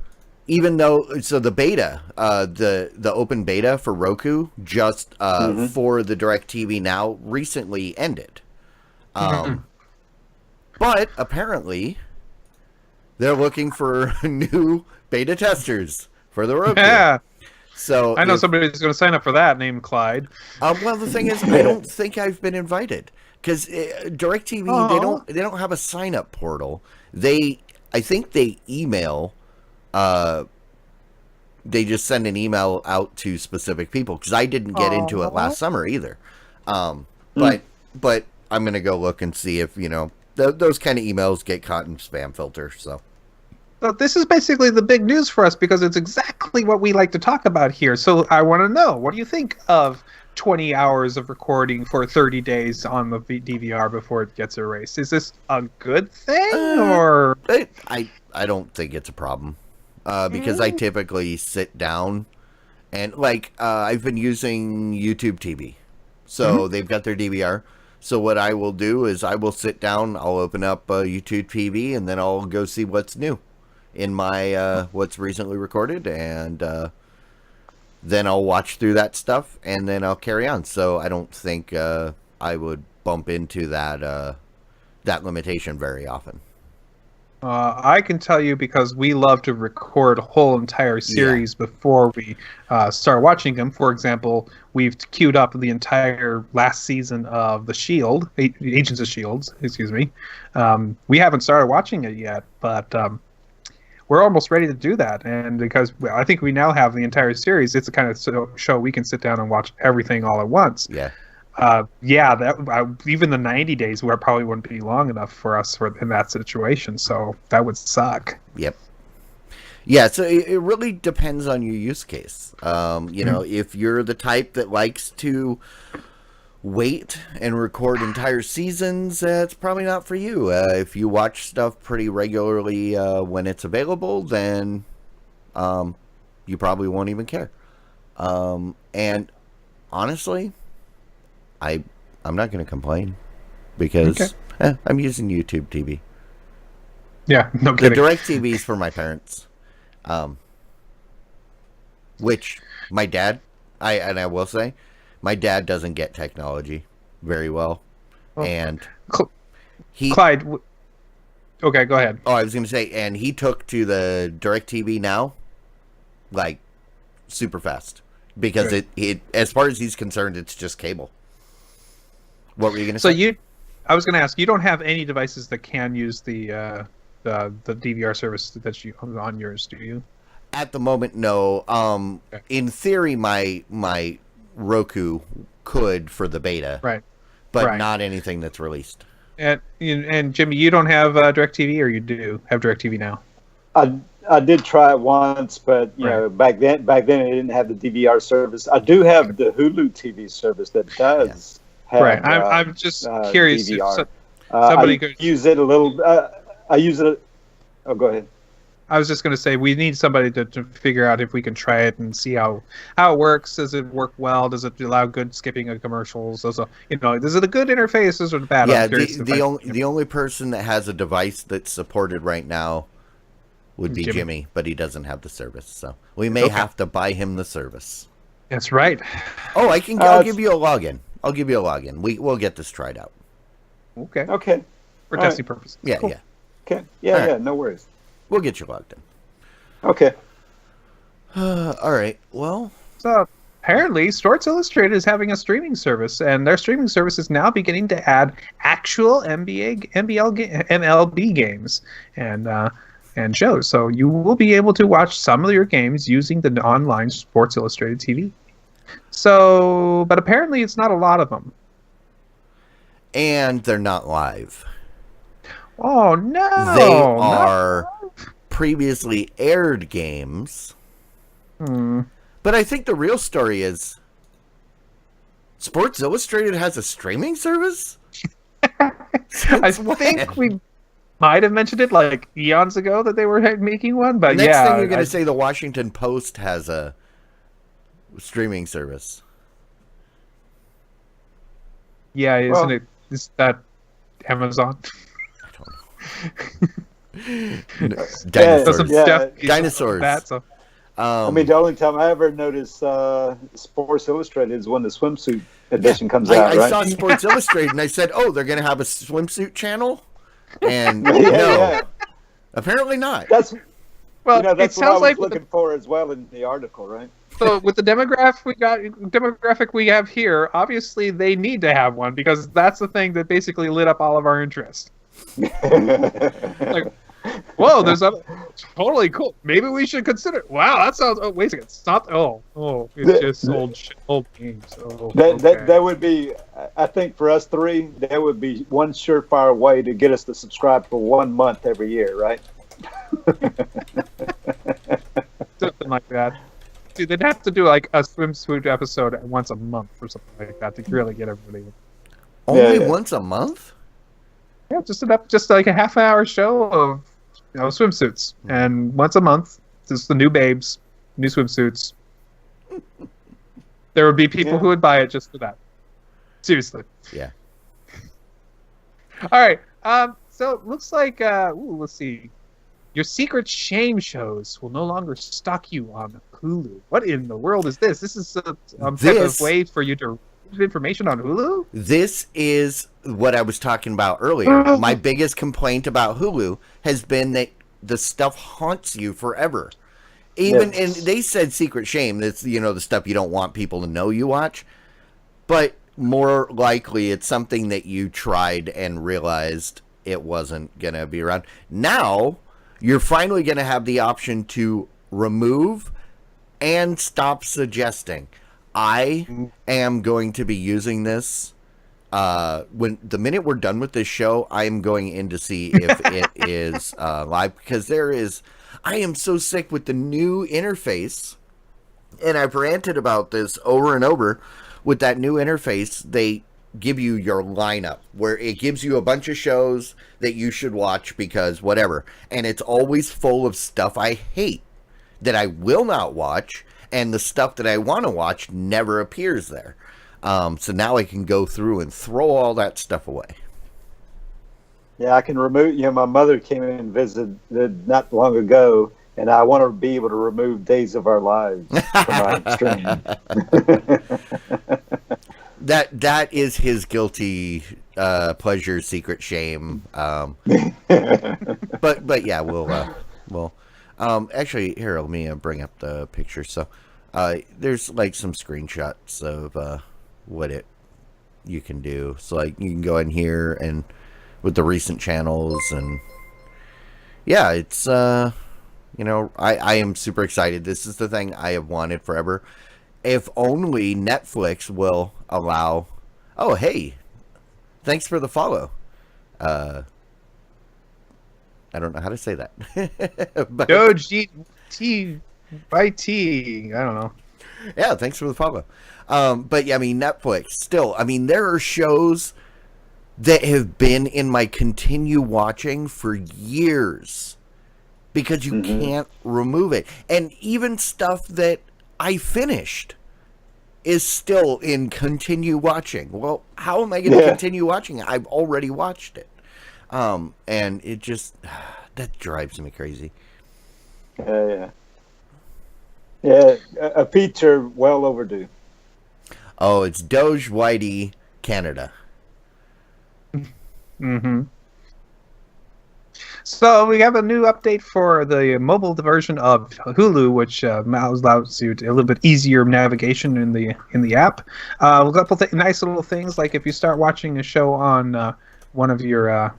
A: even though the beta, the open beta for Roku just for the DirecTV Now recently ended. But apparently they're looking for new beta testers for the Roku.
B: Yeah.
A: So
B: I know somebody who's going to sign up for that, named Clyde.
A: well, the thing is, I don't think I've been invited because DirecTV they don't have a sign up portal. I think they email. They just send an email out to specific people because I didn't get into it last summer either. But I'm gonna go look and see if those kind of emails get caught in spam filter. So
B: this is basically the big news for us because it's exactly what we like to talk about here. So I want to know, what do you think of 20 hours of recording for 30 days on the DVR before it gets erased? Is this a good thing or?
A: I don't think it's a problem because I typically sit down and I've been using YouTube TV, so they've got their DVR. So what I will do is I will sit down, I'll open up YouTube TV, and then I'll go see what's new in my what's recently recorded, and then I'll watch through that stuff, and then I'll carry on. So I don't think I would bump into that limitation very often.
B: I can tell you because we love to record a whole entire series before we start watching them. For example, we've queued up the entire last season of The Shield, Agents of Shields, excuse me. We haven't started watching it yet, but we're almost ready to do that. And because I think we now have the entire series, it's the kind of show we can sit down and watch everything all at once.
A: Yeah.
B: Even the 90 days where probably wouldn't be long enough for us in that situation. So that would suck.
A: Yep. Yeah, so it really depends on your use case. If you're the type that likes to wait and record entire seasons, it's probably not for you. If you watch stuff pretty regularly when it's available, then you probably won't even care. And honestly, I'm not going to complain because I'm using YouTube TV.
B: Yeah, no
A: The
B: kidding.
A: DirecTV is for my parents, which my dad, I will say, my dad doesn't get technology very well, and
B: Clyde. Okay, go ahead.
A: Oh, I was going to say, and he took to the DirecTV Now, super fast because it as far as he's concerned, it's just cable. What were you going to say?
B: I was going to ask, you don't have any devices that can use the DVR service that you on yours, do you?
A: At the moment, no. In theory, my Roku could for the beta,
B: right?
A: But not anything that's released.
B: And Jimmy, you don't have DirecTV, or you do have DirecTV Now?
C: I did try it once, but back then it didn't have the DVR service. I do have the Hulu TV service that does. Have,
B: right. I'm just curious
C: DVR.
B: if somebody could
C: use it a little. I use it. Oh, go ahead.
B: I was just going to say we need somebody to figure out if we can try it and see how it works. Does it work well? Does it allow good skipping of commercials? Is it a good interface? Is it bad?
A: Yeah, the only person that has a device that's supported right now would be Jimmy, but he doesn't have the service, so we may have to buy him the service.
B: That's right.
A: Oh, I'll give you a login. We'll get this tried out.
B: Okay. For
C: All
B: testing
C: right.
B: purposes.
A: Yeah,
B: Cool.
A: yeah.
C: Okay. Yeah, no worries.
A: We'll get you logged in.
C: Okay.
A: All right. Well,
B: So apparently, Sports Illustrated is having a streaming service, and their streaming service is now beginning to add actual MLB games and shows. So you will be able to watch some of your games using the online Sports Illustrated TV. So, but apparently, it's not a lot of them.
A: and they're not live.
B: Oh no!
A: They are previously aired games. But I think the real story is Sports Illustrated has a streaming service?
B: I think we might have mentioned it like eons ago that they were making one, but
A: Next
B: yeah.
A: thing you're going to say the Washington Post has a streaming service.
B: Yeah, isn't
C: Well-
B: it? Is that Amazon?
A: Dinosaurs.
B: Some
C: Yeah,
B: stuff.
A: dinosaurs.
B: That, so.
C: I mean, the only time I ever notice Sports Illustrated is when the swimsuit edition comes out,
A: I
C: right?
A: saw Sports Illustrated and I said, "Oh, they're going to have a swimsuit channel," and
C: Yeah,
A: no,
C: yeah.
A: apparently not.
C: That's
B: Well,
C: that's
B: it
C: what I was
B: sounds like with
C: looking for as well in the article, right?
B: with the demographic we have here, obviously they need to have one because that's the thing that basically lit up all of our interest. Like, whoa, there's a totally cool. Maybe we should consider. Wow, that sounds. Oh, wait a second. It's not. It's just old games. Oh,
C: That would be, I think, for us three, that would be one surefire way to get us to subscribe for 1 month every year, right?
B: something like that. Dude, they'd have to do like a swimsuit episode once a month or something like that to really get everybody.
A: Only
C: yeah.
A: once a month?
B: Yeah, just like a half-hour show of swimsuits, and once a month, just the new babes, new swimsuits. There would be people who would buy it just for that. Seriously.
A: Yeah.
B: All right. So it looks like let's see. Your secret shame shows will no longer stalk you on Hulu. What in the world is this? This is some type of way for you to receive information on Hulu?
A: This is what I was talking about earlier. My biggest complaint about Hulu has been that the stuff haunts you forever. Even and they said secret shame. That's the stuff you don't want people to know you watch. But more likely, it's something that you tried and realized it wasn't gonna be around. Now you're finally gonna have the option to remove and stop suggesting. I am going to be using this. When the minute we're done with this show, I am going in to see if it is live, because I am so sick with the new interface, and I've ranted about this over and over. With that new interface, they give you your lineup, where it gives you a bunch of shows that you should watch because whatever, and it's always full of stuff I hate that I will not watch, and the stuff that I want to watch never appears there. So now I can go through and throw all that stuff away.
C: Yeah, I can remove. My mother came in and visited not long ago, and I want to be able to remove Days of Our Lives from my stream.
A: That is his guilty pleasure, secret shame. But yeah, we'll actually here. Let me bring up the picture. So there's like some screenshots of what you can do. So like you can go in here and with the recent channels, and yeah, it's I am super excited. This is the thing I have wanted forever. If only Netflix will allow. Oh, hey, thanks for the follow. I don't know how to say that. But,
B: T by T. I don't know.
A: yeah, thanks for the follow. But yeah, I mean, Netflix still. I mean, there are shows that have been in my continue watching for years because you can't remove it, and even stuff that I finished is still in continue watching. Well, how am I going to continue watching it? I've already watched it. And it just, that drives me crazy.
C: Yeah, a feature well overdue.
A: Oh, it's Doge Whitey Canada.
B: Mm-hmm. So we have a new update for the mobile version of Hulu, which allows you a little bit easier navigation in the app. A couple nice little things, like if you start watching a show on one of your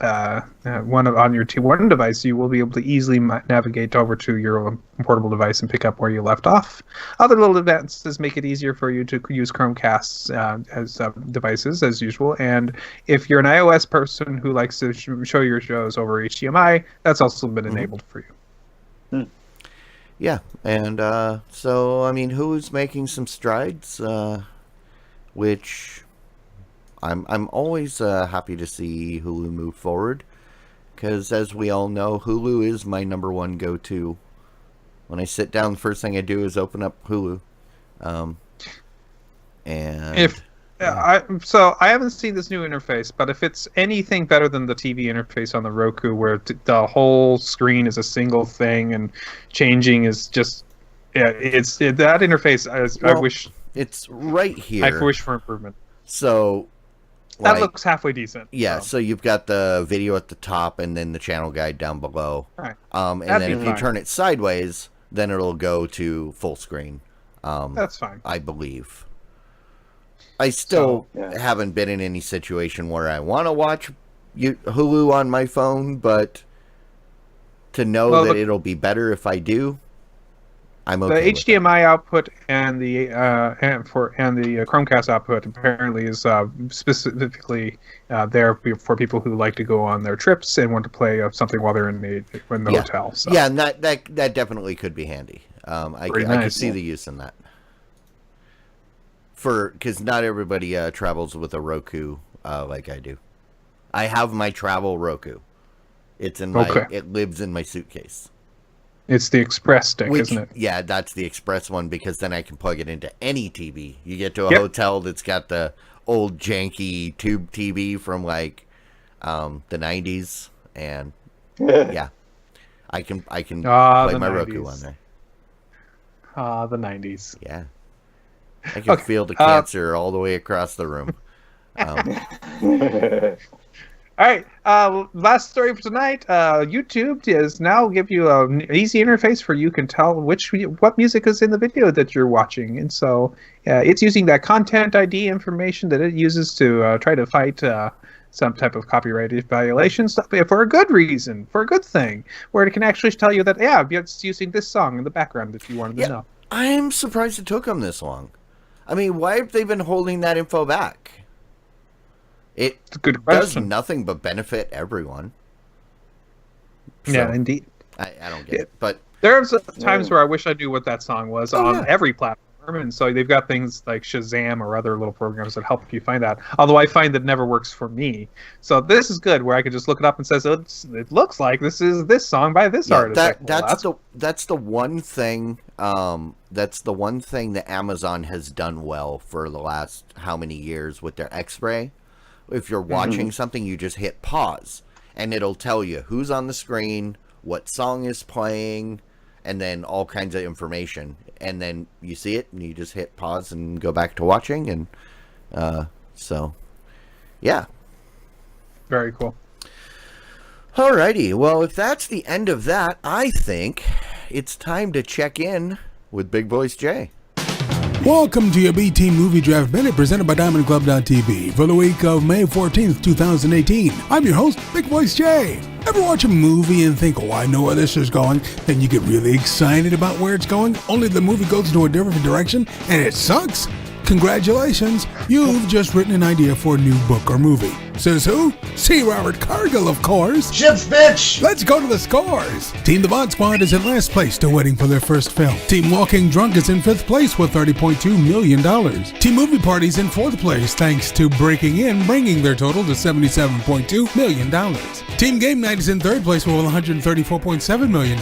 B: on your T1 device, you will be able to easily navigate over to your portable device and pick up where you left off. Other little advances make it easier for you to use Chromecasts as devices as usual. And if you're an iOS person who likes to show your shows over HDMI, that's also been enabled for you.
A: Yeah, and so I mean, Hulu's making some strides, which I'm always happy to see Hulu move forward, because as we all know, Hulu is my number one go-to. When I sit down, the first thing I do is open up Hulu. And
B: So I haven't seen this new interface, but if it's anything better than the TV interface on the Roku, where the whole screen is a single thing and changing is just, that interface. I
A: Well,
B: wish
A: It's right here.
B: I wish for improvement.
A: So,
B: That looks halfway decent.
A: yeah. So you've got the video at the top, and then the channel guide down below.
B: Right.
A: And
B: That'd
A: then
B: be
A: if you
B: fine.
A: turn it sideways, then it'll go to full screen.
B: That's fine.
A: I believe. I still
C: So, yeah.
A: haven't been in any situation where I want to watch Hulu on my phone, but to know
B: Well,
A: that it'll be better if I do, I'm
B: The
A: okay. with that.
B: HDMI output and the Chromecast output apparently is specifically there for people who like to go on their trips and want to play something while they're in the
A: Yeah.
B: hotel. So.
A: Yeah, and that definitely could be handy. I
B: Very
A: could
B: nice.
A: see the use in that. Because not everybody travels with a Roku like I do. I have my travel Roku. It's in my.
B: Okay.
A: It lives in my suitcase.
B: It's the Express stick,
A: Which,
B: isn't it?
A: yeah, that's the Express one because then I can plug it into any TV. You get to a
B: Yep.
A: hotel that's got the old janky tube TV from like the 90s, and yeah, I can play
B: the
A: my Roku
B: 90s.
A: on there.
B: The 90s.
A: Yeah, I can
B: Okay,
A: feel the cancer all the way across the room.
B: All right. Last story for tonight. YouTube is now give you an easy interface for you can tell what music is in the video that you're watching, and so it's using that content ID information that it uses to try to fight some type of copyright violations for a good reason, for a good thing, where it can actually tell you that it's using this song in the background if you wanted to know.
A: I'm surprised it took them this long. I mean, why have they been holding that info back? It
B: It's a good
A: does
B: question.
A: nothing but benefit everyone.
B: Yeah,
A: So,
B: indeed.
A: I don't get it, but
B: There's times where I wish I knew what that song was on
A: yeah.
B: every platform, and so they've got things like Shazam or other little programs that help you find that. Although I find that never works for me. So this is good, where I can just look it up and says it looks like this is this song by this
A: yeah,
B: artist.
A: that's the one thing. That's the one thing that Amazon has done well for the last how many years with their X-Ray. If you're watching something, you just hit pause, and it'll tell you who's on the screen, what song is playing, and then all kinds of information. And then you see it, and you just hit pause and go back to watching. And so, yeah.
B: Very cool.
A: Alrighty. Well, if that's the end of that, I think it's time to check in with Big Voice Jay.
E: Welcome to your B-Team Movie Draft Minute presented by DiamondClub.tv for the week of May 14th, 2018. I'm your host, Big Voice Jay. Ever watch a movie and think, oh, I know where this is going? Then you get really excited about where it's going, only the movie goes into a different direction and it sucks? Congratulations, you've just written an idea for a new book or movie. Says who? C. Robert Cargill, of course.
F: Shits, bitch!
E: Let's go to the scores. Team The Bot Squad is in last place, still waiting for their first film. Team Walking Drunk is in 5th place with $30.2 million. Team Movie Party is in 4th place, thanks to Breaking In, bringing their total to $77.2 million. Team Game Night is in 3rd place with $134.7 million.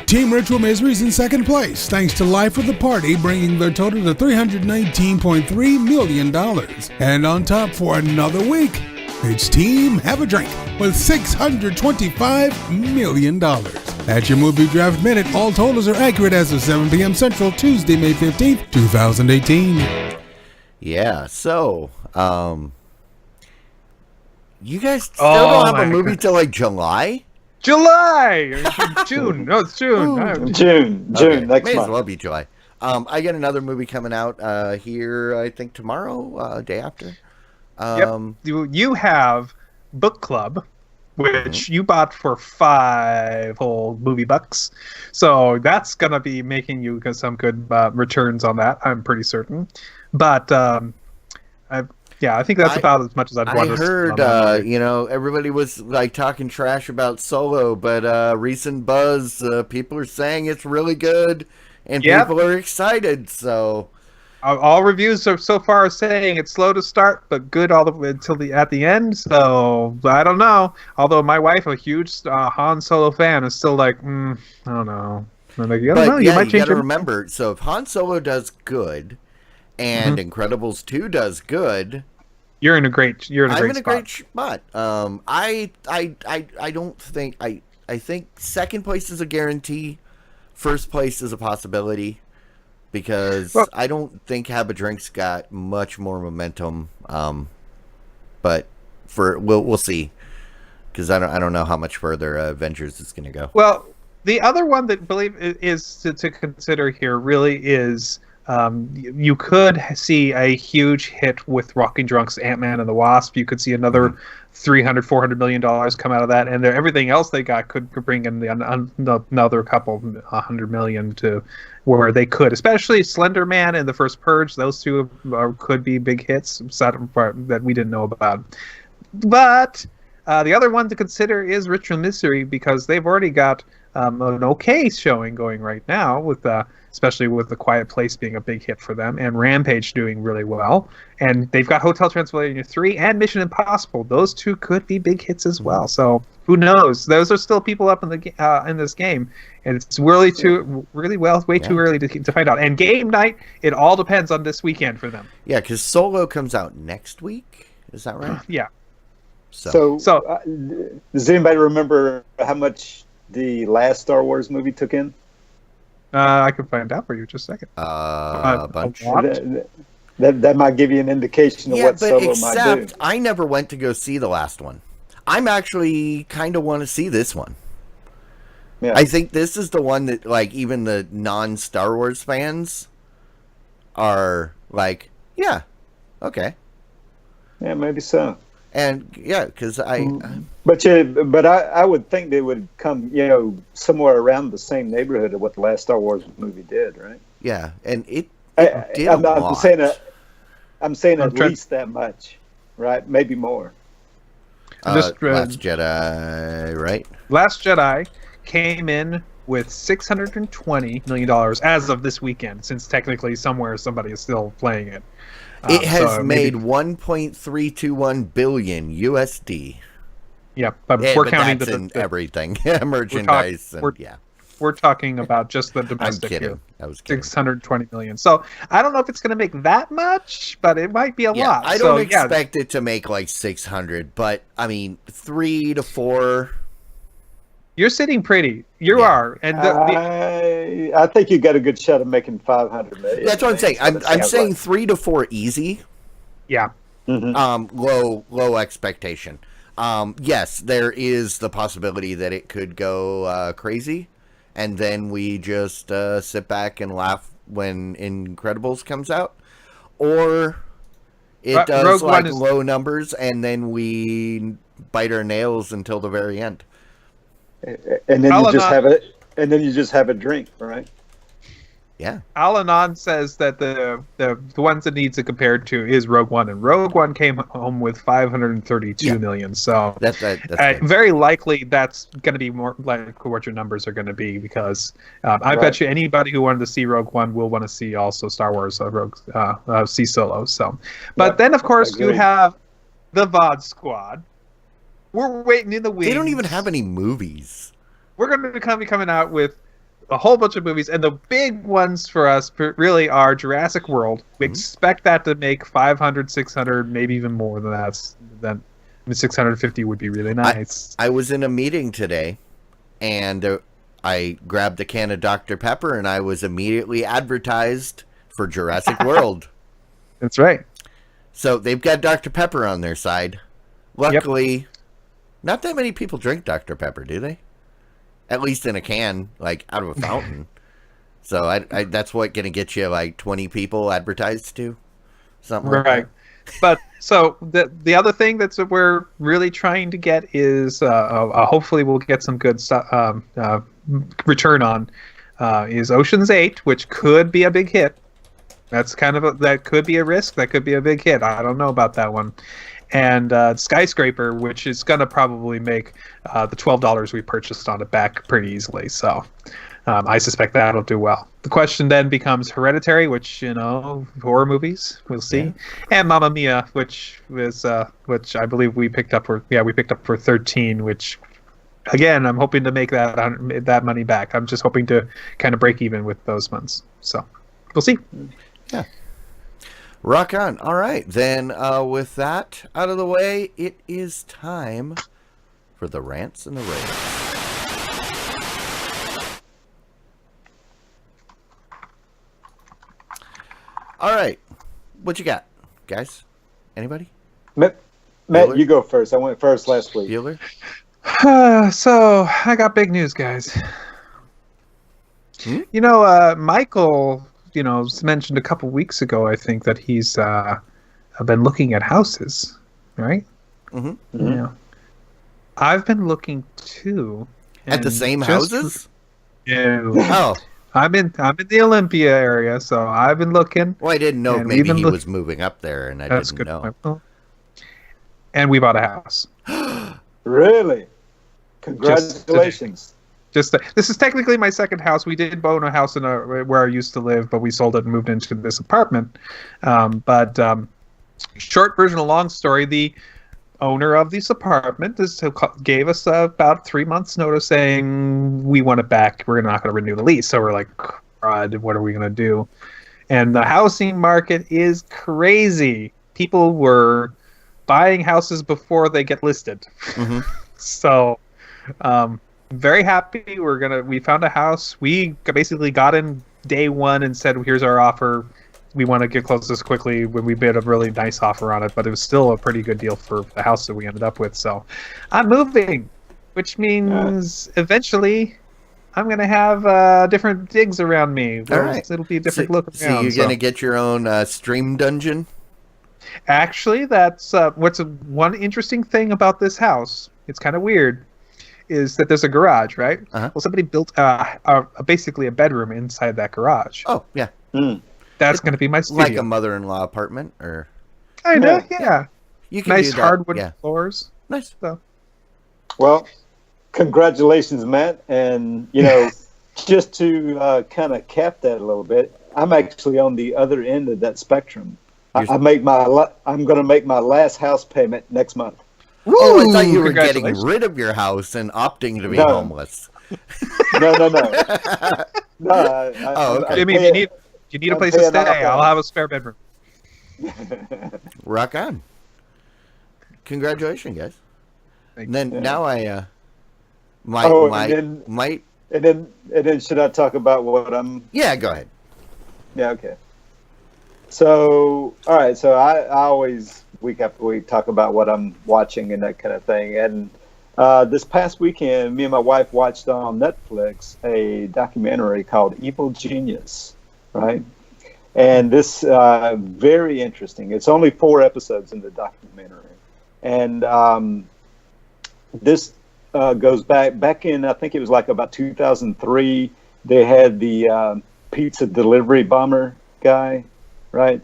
E: Team Ritual Misery is in 2nd place, thanks to Life of the Party, bringing their total to $319.3 million. And on top for another week, it's Team Have a Drink with $625 million. That's your Movie Draft Minute. All totals are accurate as of 7 p.m. Central, Tuesday, May 15th, 2018.
A: Yeah. So, you guys still don't have
B: my
A: a movie
B: goodness.
A: till like July?
B: July! June. No, it's June.
C: June,
A: Okay,
C: next
A: may as
C: month.
A: well be July. I get another movie coming out here, I think tomorrow, day after.
B: You have Book Club, which you bought for $5 whole movie bucks. So that's going to be making you some good returns on that, I'm pretty certain. But I think that's about as much as I'd
A: I
B: want to spend
A: heard,
B: on that movie.
A: everybody was like talking trash about Solo, but recent buzz, people are saying it's really good, and
B: Yep.
A: people are excited. So
B: All reviews are so far saying it's slow to start, but good all the way until at the end. So I don't know. Although my wife, a huge Han Solo fan, is still like, I don't know. I'm like, I don't know. You might
A: you
B: change
A: gotta
B: your
A: remember. So if Han Solo does good, and Incredibles 2 does good,
B: I'm in a great
A: great
B: spot.
A: spot. I don't think I think second place is a guarantee. First place is a possibility because I don't think Have a Drink's got much more momentum. But we'll see because I don't know how much further Avengers is going to go.
B: Well, the other one that believe is to consider here really is you could see a huge hit with Walking Drunk's Ant-Man and the Wasp. You could see another $300-400 million come out of that, and everything else they got could bring in another couple $100 million to where they could, especially Slender Man and the First Purge. Those two could be big hits that we didn't know about. But the other one to consider is Ritual Mystery because they've already got an okay showing going right now with especially with The Quiet Place being a big hit for them, and Rampage doing really well. And they've got Hotel Transylvania 3 and Mission Impossible. Those two could be big hits as well. So who knows? Those are still people up in this game, and it's way too early to find out. And game night, it all depends on this weekend for them.
A: Yeah, because Solo comes out next week. Is that right?
B: Yeah.
C: So does anybody remember how much the last Star Wars movie took in?
B: I can find out for you just a second.
A: A bunch.
C: That might give you an indication of what Solo might do.
A: I never went to go see the last one. I'm actually kind of want to see this one. Yeah. I think this is the one that, like, even the non-Star Wars fans are like, yeah, okay.
C: Yeah, maybe so.
A: And yeah, because
C: but I would think they would come, somewhere around the same neighborhood of what the last Star Wars movie did, right?
A: Yeah, and it did
C: I'm saying at least that much, right? Maybe more.
A: Last Jedi, right?
B: Last Jedi came in with $620 million as of this weekend, since technically somewhere somebody is still playing it.
A: It has made 1.321 billion USD.
B: Yeah, but we're counting
A: that's everything, merchandise,
B: we're talking about just the domestic.
A: I'm kidding.
B: Here.
A: I was kidding.
B: 620 million. So I don't know if it's going to make that much, but it might be a lot.
A: I don't expect it to make like 600, but I mean 3 to 4.
B: You're sitting pretty. You are, and
C: I think you got a good shot of making 500 million.
A: That's what I'm saying. I'm saying 3 to 4 easy.
B: Yeah.
C: Mm-hmm.
A: Low expectation. Yes, there is the possibility that it could go crazy, and then we just sit back and laugh when Incredibles comes out, or it does low numbers, and then we bite our nails until the very end.
C: And then you just have it, and then you just have a drink, right?
A: Yeah.
B: Al-Anon says that the ones that needs to compare to is Rogue One, and Rogue One came home with 532 million. So
A: that's
B: very likely that's going to be more like what your numbers are going to be, because I bet you anybody who wanted to see Rogue One will want to see also Star Wars see Solo. So, but then of course you have the VOD Squad. We're waiting in the wings.
A: They don't even have any movies.
B: We're going to be coming out with a whole bunch of movies, and the big ones for us really are Jurassic World. We expect that to make 500, 600, maybe even more than that. Then 650 would be really nice.
A: I was in a meeting today, and I grabbed a can of Dr. Pepper, and I was immediately advertised for Jurassic World.
B: That's right.
A: So they've got Dr. Pepper on their side. Luckily, not that many people drink Dr. Pepper, do they? At least in a can, like out of a fountain. So I that's what going to get you like 20 people advertised to, something like that.
B: But so the other thing that we're really trying to get is hopefully we'll get some good return on is Ocean's 8, which could be a big hit. That's that could be a risk. That could be a big hit. I don't know about that one. And Skyscraper, which is going to probably make the $12 we purchased on it back pretty easily. So I suspect that'll do well. The question then becomes Hereditary, which, horror movies, we'll see. Yeah. And Mamma Mia, which I believe we picked up for 13, which, again, I'm hoping to make that money back. I'm just hoping to kind of break even with those ones. So we'll see.
A: Yeah. Rock on. All right. Then with that out of the way, it is time for the rants and the raves. All right. What you got, guys? Anybody?
C: Matt,
A: Bueller?
C: you go first. I went first last week.
A: Bueller?
B: So I got big news, guys. You know, Michael, mentioned a couple weeks ago, I think, that he's been looking at houses, right?
A: Mm-hmm.
B: Yeah. I've been looking too.
A: At the
B: and
A: same
B: just-
A: houses?
B: No.
A: Oh.
B: I'm in the Olympia area, so I've been looking.
A: Well, I didn't know if
B: And
A: maybe
B: we've been
A: he
B: look-
A: was moving up there, and I
B: That's
A: didn't
B: good.
A: know.
B: Well, and we bought a house.
C: Really? Congratulations.
B: This is technically my second house. We did own a house where I used to live, but we sold it and moved into this apartment. Short version of long story, the owner of this apartment gave us about 3 months notice saying we want it back. We're not going to renew the lease. So we're like, God, what are we going to do? And the housing market is crazy. People were buying houses before they get listed.
A: Mm-hmm.
B: So, very happy. We found a house. We basically got in day one and said, here's our offer. We want to get close this quickly. When we bid a really nice offer on it, but it was still a pretty good deal for the house that we ended up with. So I'm moving, which means eventually I'm going to have different digs around me.
A: All right.
B: It'll be a different look
A: So
B: around.
A: you're going to get your own stream dungeon?
B: Actually, that's one interesting thing about this house. It's kind of weird. Is that there's a garage, right?
A: Uh-huh.
B: Well, somebody built basically a bedroom inside that garage.
A: Oh, yeah.
B: That's going to be my studio.
A: Like a mother-in-law apartment, or
B: Kind of, yeah.
A: you can
B: Nice
A: do that.
B: hardwood
A: Yeah.
B: floors.
A: Nice.
B: So.
C: Well, congratulations, Matt. And, just to kind of cap that a little bit, I'm actually on the other end of that spectrum. I'm going to make my last house payment next month.
A: Oh, I thought you were getting
B: Congratulations.
A: rid of your house and opting to be
C: No.
A: homeless.
C: No. No,
A: Oh, okay.
B: Jimmy, if you need a
C: I'm
B: place to
C: paying
B: stay,
C: off
B: I'll
C: on-
B: have a spare bedroom.
A: Rock on. Congratulations, guys.
B: Thank
A: And then
C: you.
A: now I
C: and
A: might
C: then and then should I talk about what I'm?
A: yeah, go ahead.
C: Yeah, okay. So, all right. So I always week after week talk about what I'm watching and that kind of thing. And this past weekend, me and my wife watched on Netflix a documentary called Evil Genius, right? And this very interesting. It's only 4 episodes in the documentary, and this goes back in, I think it was like about 2003. They had the pizza delivery bomber guy, right?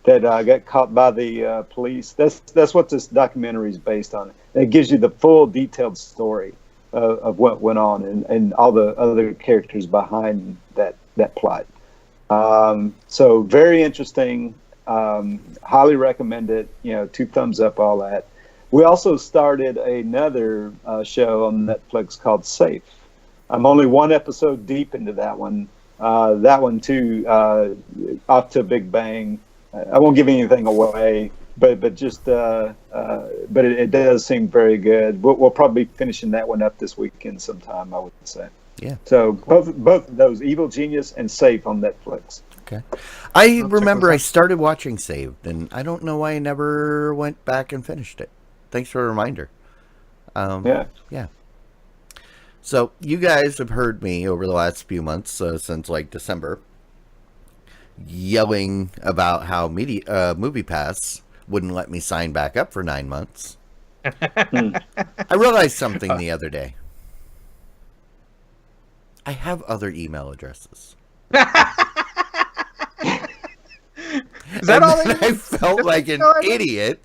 C: That got caught by the police. That's what this documentary is based on. It gives you the full detailed story of what went on and all the other characters behind that plot. So very interesting. Highly recommend it. 2 thumbs up, all that. We also started another show on Netflix called Safe. I'm only 1 episode deep into that one. That one too, off to a big bang. I won't give anything away, but it does seem very good. We'll probably be finishing that one up this weekend sometime, I would say.
A: Yeah.
C: So both of those, Evil Genius and Safe on Netflix.
A: Okay. I
B: check
A: remember
B: those
A: I
B: out.
A: started watching Saved, and I don't know why I never went back and finished it. Thanks for a reminder.
C: Yeah.
A: So you guys have heard me over the last few months, since like December, yelling about how Movie Pass wouldn't let me sign back up for 9 months. I realized something the other day. I have other email addresses.
B: Is that all?
A: I felt like an
B: No, I don't-
A: idiot.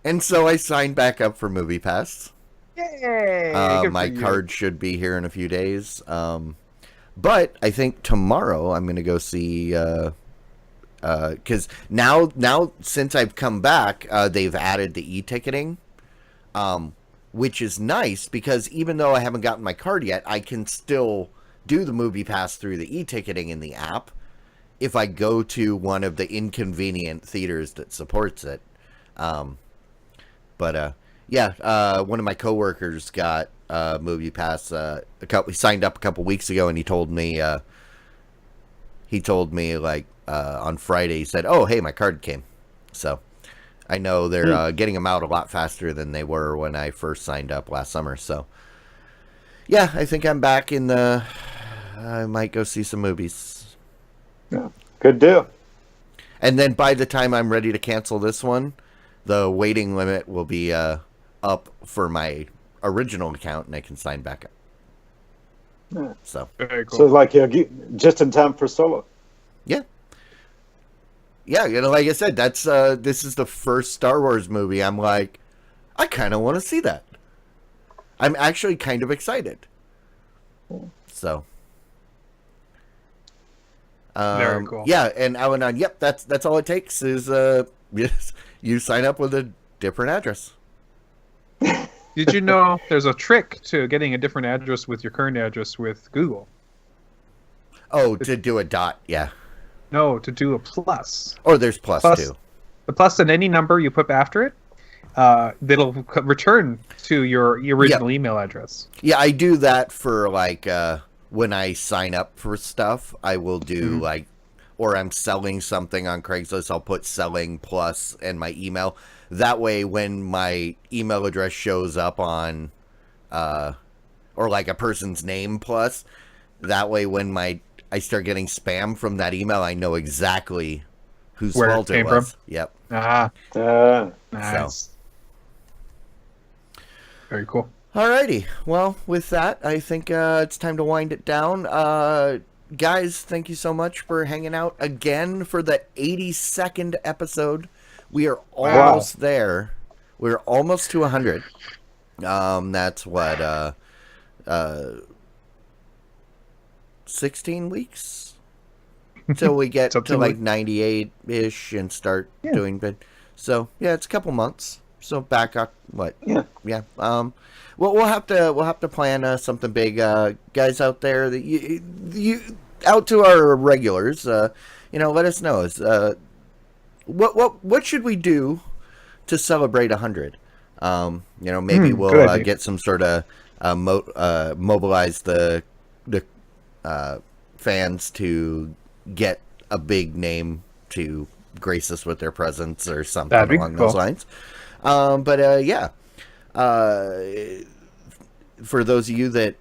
A: And so I signed back up for Movie Pass.
B: Yay! good
A: My
B: for you.
A: card should be here in a few days. But I think tomorrow I'm going to go see, because now since I've come back, they've added the e-ticketing, which is nice because even though I haven't gotten my card yet, I can still do the Movie Pass through the e-ticketing in the app. if I go to one of the inconvenient theaters that supports it. But one of my coworkers got Movie Pass. He signed up a couple weeks ago, and he told me like on Friday. He said, "Oh, hey, my card came." So I know they're getting them out a lot faster than they were when I first signed up last summer. So yeah, I think I'm back in the. I might go see some movies.
C: Yeah, good deal.
A: And then by the time I'm ready to cancel this one, the waiting limit will be up for my original account, and I can sign back up.
C: Yeah.
A: So
B: Very cool.
C: So like just in time for Solo.
A: yeah, like I said, that's this is the first Star Wars movie. I'm like, I kind of want to see that. I'm actually kind of excited. So.
B: Very cool.
A: Yeah, and Al-Anon, yep, that's all it takes is you sign up with a different address.
B: Did you know there's a trick to getting a different address with your current address with Google?
A: Oh, to do a dot, yeah.
B: No, to do a plus.
A: Or there's plus too.
B: The plus and any number you put after it, that'll return to your original email address.
A: Yeah, I do that for like when I sign up for stuff. I will do like, or I'm selling something on Craigslist, I'll put selling plus and my email. That way, when my email address shows up on, or like a person's name plus, that way when I start getting spam from that email, I know exactly whose
B: Where it
A: fault it
B: came
A: was.
B: from?
A: Yep.
B: Nice. Very cool.
A: Alrighty. Well, with that, I think it's time to wind it down. Guys, thank you so much for hanging out again for the 82nd episode. We are almost there. We're almost to 100. That's what 16 weeks till we get to like 98-ish and start doing good. So yeah, it's a couple months. So back up, what? Yeah. Well, we'll have to plan something big, guys out there. That you out to our regulars. Let us know. What should we do to celebrate 100? Maybe we'll get some sort of mobilize the fans to get a big name to grace us with their presence or something along those lines. For those of you that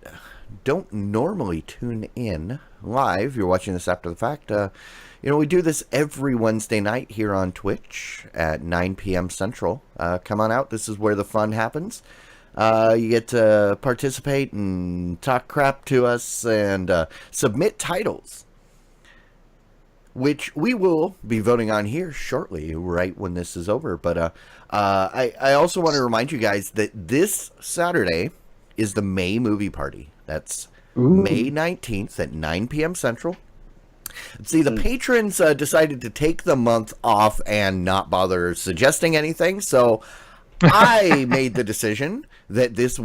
A: don't normally tune in live, you're watching this after the fact, we do this every Wednesday night here on Twitch at 9 p.m. Central. Come on out. This is where the fun happens. You get to participate and talk crap to us and submit titles, which we will be voting on here shortly, right when this is over. But I also want to remind you guys that this Saturday is the May movie party. That's May 19th at 9 p.m. Central. See, the patrons decided to take the month off and not bother suggesting anything, so I made the decision that this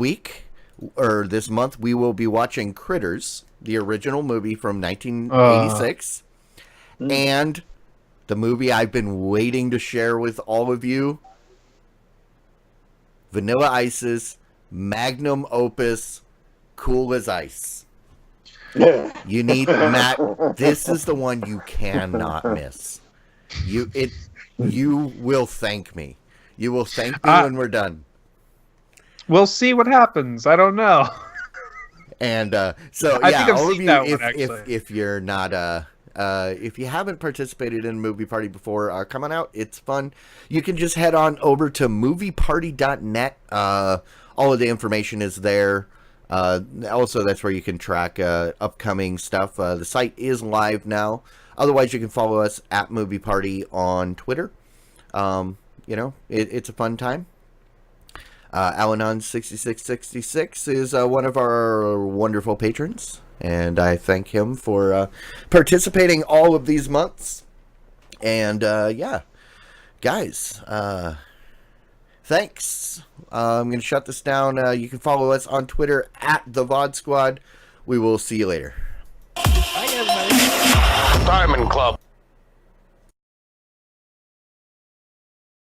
A: month, we will be watching Critters, the original movie from 1986, and the movie I've been waiting to share with all of you, Vanilla Ice's magnum opus, Cool as Ice. You need, Matt, this is the one you cannot miss. You will thank me. You will thank me when we're done.
B: We'll see what happens. I don't know.
A: And all of you, if you're not if you haven't participated in a movie party before, come on out. It's fun. You can just head on over to movieparty.net. All of the information is there. Also, that's where you can track upcoming stuff. The site is live now. Otherwise, you can follow us at Movie Party on Twitter. It's a fun time. Alanon6666 is one of our wonderful patrons, and I thank him for participating all of these months. And guys, thanks. I'm going to shut this down. You can follow us on Twitter at the VOD Squad. We will see you later.
F: Diamond Club.